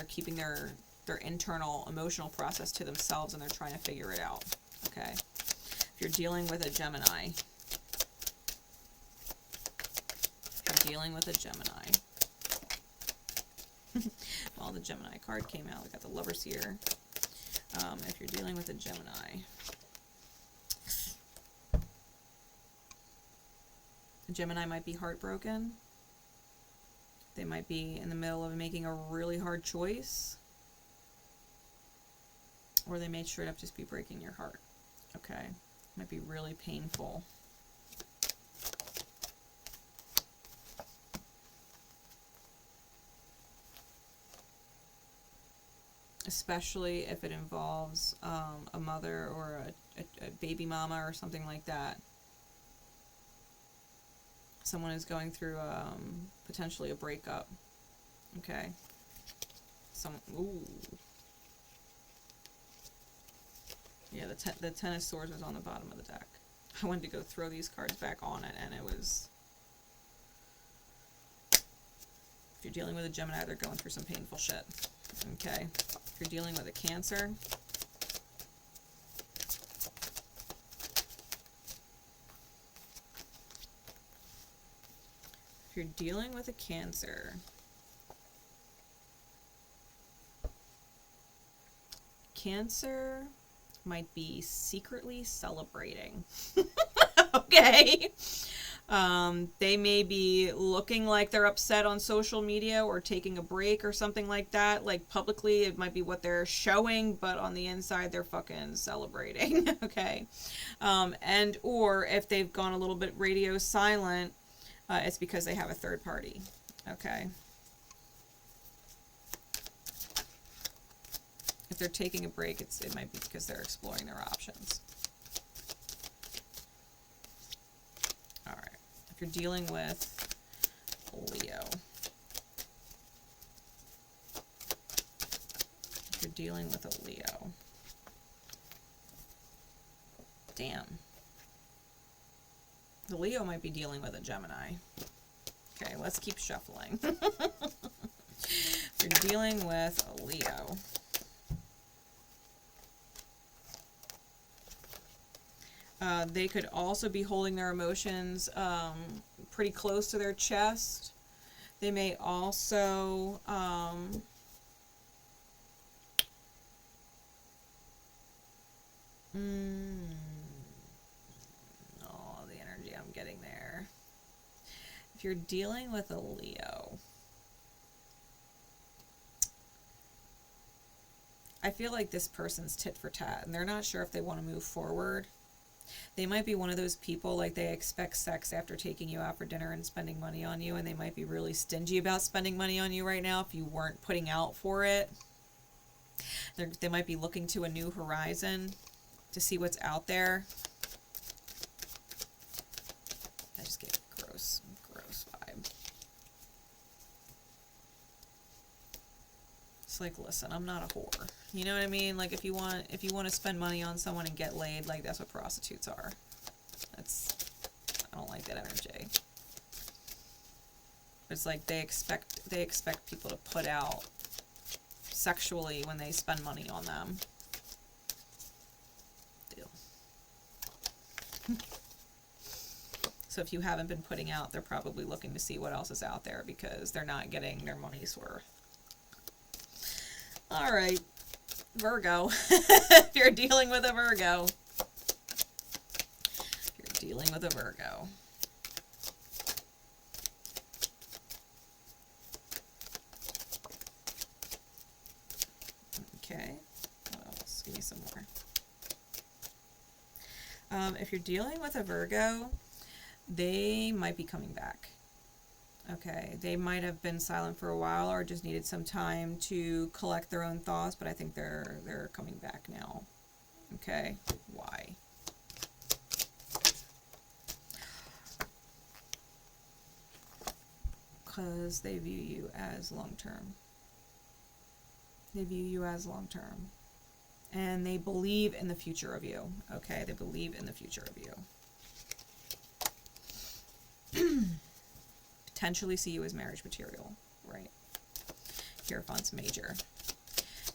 keeping their internal emotional process to themselves, and they're trying to figure it out. Okay. If you're dealing with a Gemini, well, the Gemini card came out. We got the Lovers here. If you're dealing with a Gemini, a Gemini might be heartbroken. They might be in the middle of making a really hard choice. Or they may straight up just be breaking your heart. Okay. Might be really painful. Especially if it involves a mother or a baby mama or something like that. Someone is going through potentially a breakup. Okay. Ooh. Yeah, the Ten of Swords was on the bottom of the deck. I wanted to go throw these cards back on it, and it was... If you're dealing with a Gemini, they're going through some painful shit. Okay. If you're dealing with a Cancer, if you're dealing with a Cancer, Cancer might be secretly celebrating. Okay. They may be looking like they're upset on social media or taking a break or something like that. Like publicly, it might be what they're showing, but on the inside, they're fucking celebrating. Okay. And or if they've gone a little bit radio silent, it's because they have a third party. Okay. If they're taking a break, it might be because they're exploring their options. All right. If you're dealing with Leo, you're dealing with a Leo. Damn. The Leo might be dealing with a Gemini. Okay, let's keep shuffling. You're dealing with a Leo. They could also be holding their emotions pretty close to their chest. They may also the energy I'm getting there. If you're dealing with a Leo, I feel like this person's tit for tat, and they're not sure if they want to move forward. They might be one of those people, like, they expect sex after taking you out for dinner and spending money on you, and they might be really stingy about spending money on you right now if you weren't putting out for it. They might be looking to a new horizon to see what's out there. I just get gross vibe. It's like, listen, I'm not a whore. You know what I mean? Like, if you want to spend money on someone and get laid, like, that's what prostitutes are. I don't like that energy. It's like they expect people to put out sexually when they spend money on them. Deal. So if you haven't been putting out, they're probably looking to see what else is out there because they're not getting their money's worth. All right, Virgo. If you're dealing with a Virgo. Okay, what else? Give me some more. If you're dealing with a Virgo, they might be coming back. Okay, they might have been silent for a while or just needed some time to collect their own thoughts, but I think they're coming back now. Okay, why? Because they view you as long-term. They view you as long-term. And they believe in the future of you. Okay, they believe in the future of you. Potentially see you as marriage material, right? Hierophant's major.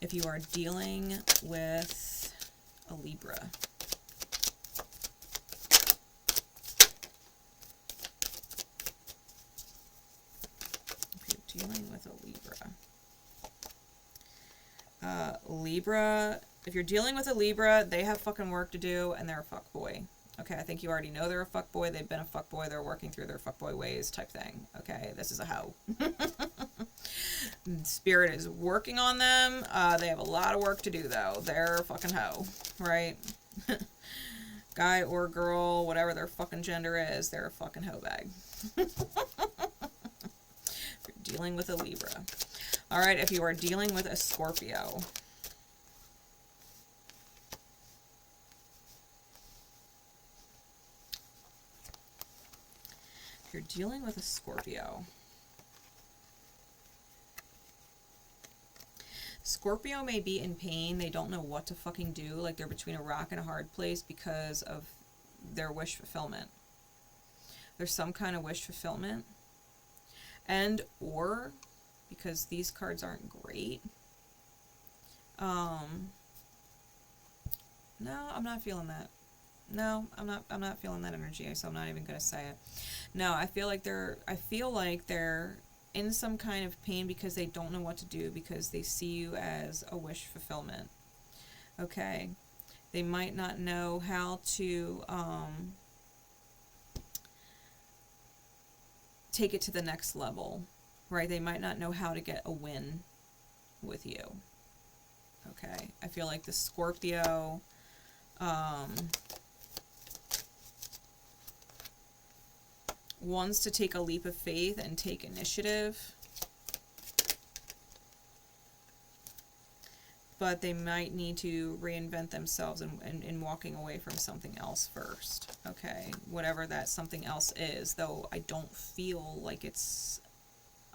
If you are dealing with a Libra, if you're dealing with a Libra, they have fucking work to do and they're a fuckboy. Okay, I think you already know they're a fuckboy. They've been a fuckboy. They're working through their fuckboy ways type thing. Okay, this is a hoe. Spirit is working on them. They have a lot of work to do, though. They're a fucking hoe, right? Guy or girl, whatever their fucking gender is, they're a fucking hoe bag. If you're dealing with a Libra. All right, if you are dealing with a Scorpio. If you're dealing with a Scorpio. Scorpio may be in pain. They don't know what to fucking do. Like they're between a rock and a hard place because of their wish fulfillment. There's some kind of wish fulfillment. And or because these cards aren't great. No, I'm not feeling that. No, I'm not feeling that energy, so I'm not even gonna say it. No, I feel like they're in some kind of pain because they don't know what to do because they see you as a wish fulfillment. Okay. They might not know how to take it to the next level, right? They might not know how to get a win with you. Okay. I feel like the Scorpio wants to take a leap of faith and take initiative, but they might need to reinvent themselves in walking away from something else first. Okay, whatever that something else is, though I don't feel like it's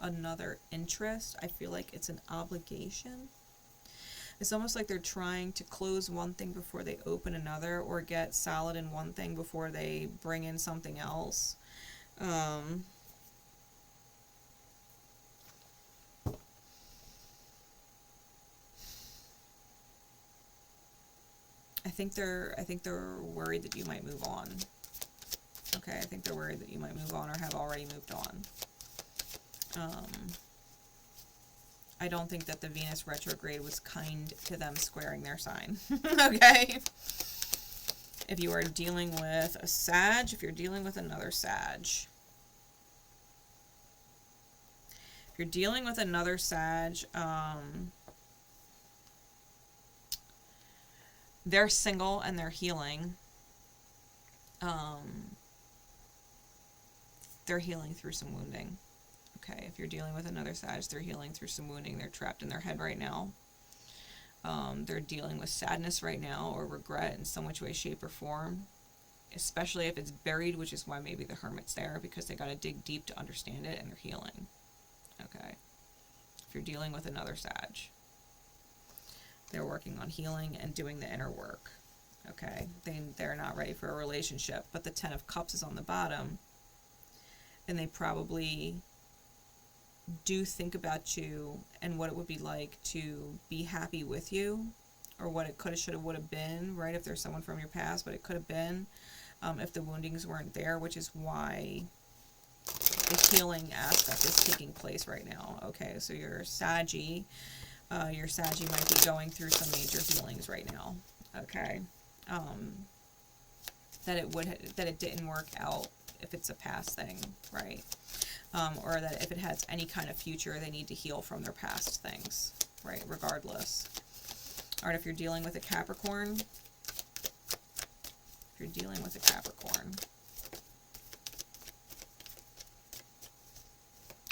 another interest. I feel like it's an obligation. It's almost like they're trying to close one thing before they open another, or get solid in one thing before they bring in something else. I think they're worried that you might move on. Okay, I think they're worried that you might move on or have already moved on. I don't think that the Venus retrograde was kind to them squaring their sign. Okay? If you are dealing with a Sag, if you're dealing with another Sag. If you're dealing with another Sag, they're single and they're healing. They're healing through some wounding. Okay, if you're dealing with another Sag, they're healing through some wounding. They're trapped in their head right now. They're dealing with sadness right now, or regret in some which way, shape, or form. Especially if it's buried, which is why maybe the Hermit's there, because they got to dig deep to understand it, and they're healing. Okay. If you're dealing with another Sag, they're working on healing and doing the inner work. Okay. They're not ready for a relationship, but the Ten of Cups is on the bottom, and they probably do think about you and what it would be like to be happy with you, or what it coulda, shoulda, woulda been, right? If there's someone from your past, what it could have been, if the woundings weren't there, which is why the healing aspect is taking place right now. Okay, so your Saggy might be going through some major healings right now. Okay, that it didn't work out if it's a past thing, right? Or that if it has any kind of future, they need to heal from their past things, right? Regardless. All right, if you're dealing with a Capricorn,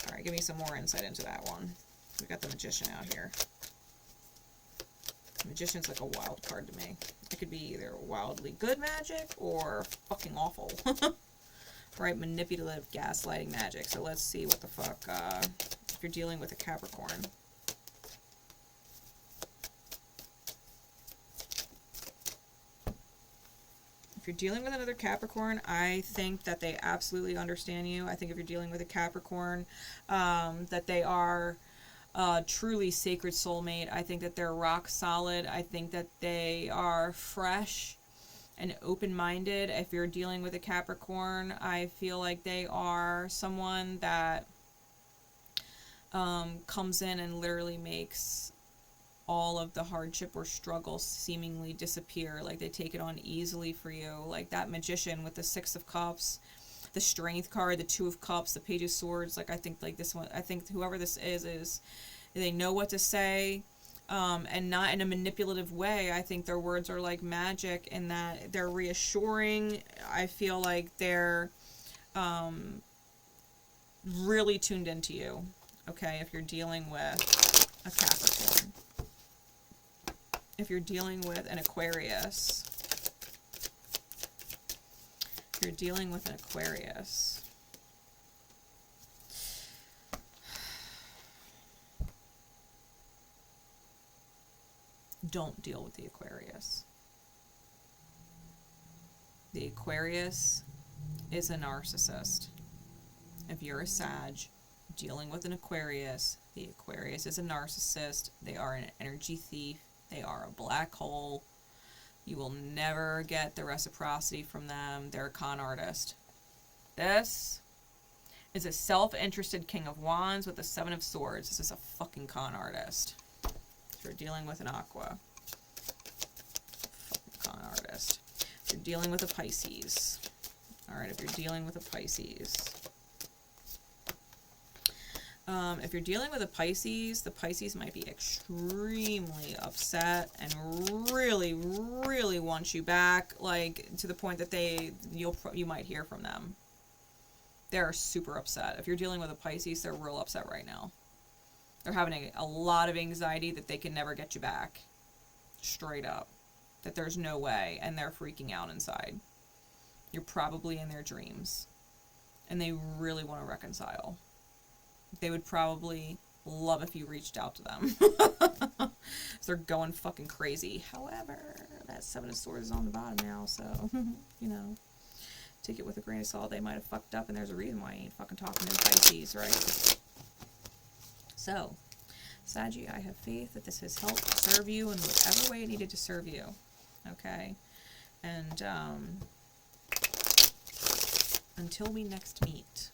all right, give me some more insight into that one. We got the Magician out here. The Magician's like a wild card to me. It could be either wildly good magic or fucking awful. Right, manipulative, gaslighting magic. So let's see what the fuck, if you're dealing with a Capricorn. If you're dealing with another Capricorn, I think that they absolutely understand you. I think if you're dealing with a Capricorn, that they are truly sacred soulmate. I think that they're rock solid. I think that they are fresh and open-minded. If you're dealing with a Capricorn, I feel like they are someone that comes in and literally makes all of the hardship or struggle seemingly disappear. Like they take it on easily for you. Like that Magician with the Six of Cups, the Strength card, the Two of Cups, the Page of Swords. Like I think like this one, I think whoever this is they know what to say. And not in a manipulative way. I think their words are like magic in that they're reassuring. I feel like they're really tuned into you. Okay, if you're dealing with a Capricorn. If you're dealing with an Aquarius. If you're dealing with an Aquarius. Don't deal with the Aquarius. The Aquarius is a narcissist. If you're a Sag dealing with an Aquarius, the Aquarius is a narcissist. They are an energy thief. They are a black hole. You will never get the reciprocity from them. They're a con artist. This is a self-interested King of Wands with the Seven of Swords. This is a fucking con artist. If you're dealing with an Aqua, fucking con artist. If you're dealing with a Pisces. Alright, if you're dealing with a Pisces. If you're dealing with a Pisces, the Pisces might be extremely upset and really, really want you back, like to the point that you might hear from them. They're super upset. If you're dealing with a Pisces, they're real upset right now. They're having a lot of anxiety that they can never get you back. Straight up. That there's no way, and they're freaking out inside. You're probably in their dreams. And they really want to reconcile. They would probably love if you reached out to them. They're going fucking crazy. However, that Seven of Swords is on the bottom now, so, you know, take it with a grain of salt. They might have fucked up, and there's a reason why I ain't fucking talking to Pisces, right? So, Saggy, I have faith that this has helped serve you in whatever way it needed to serve you. Okay? And, until we next meet,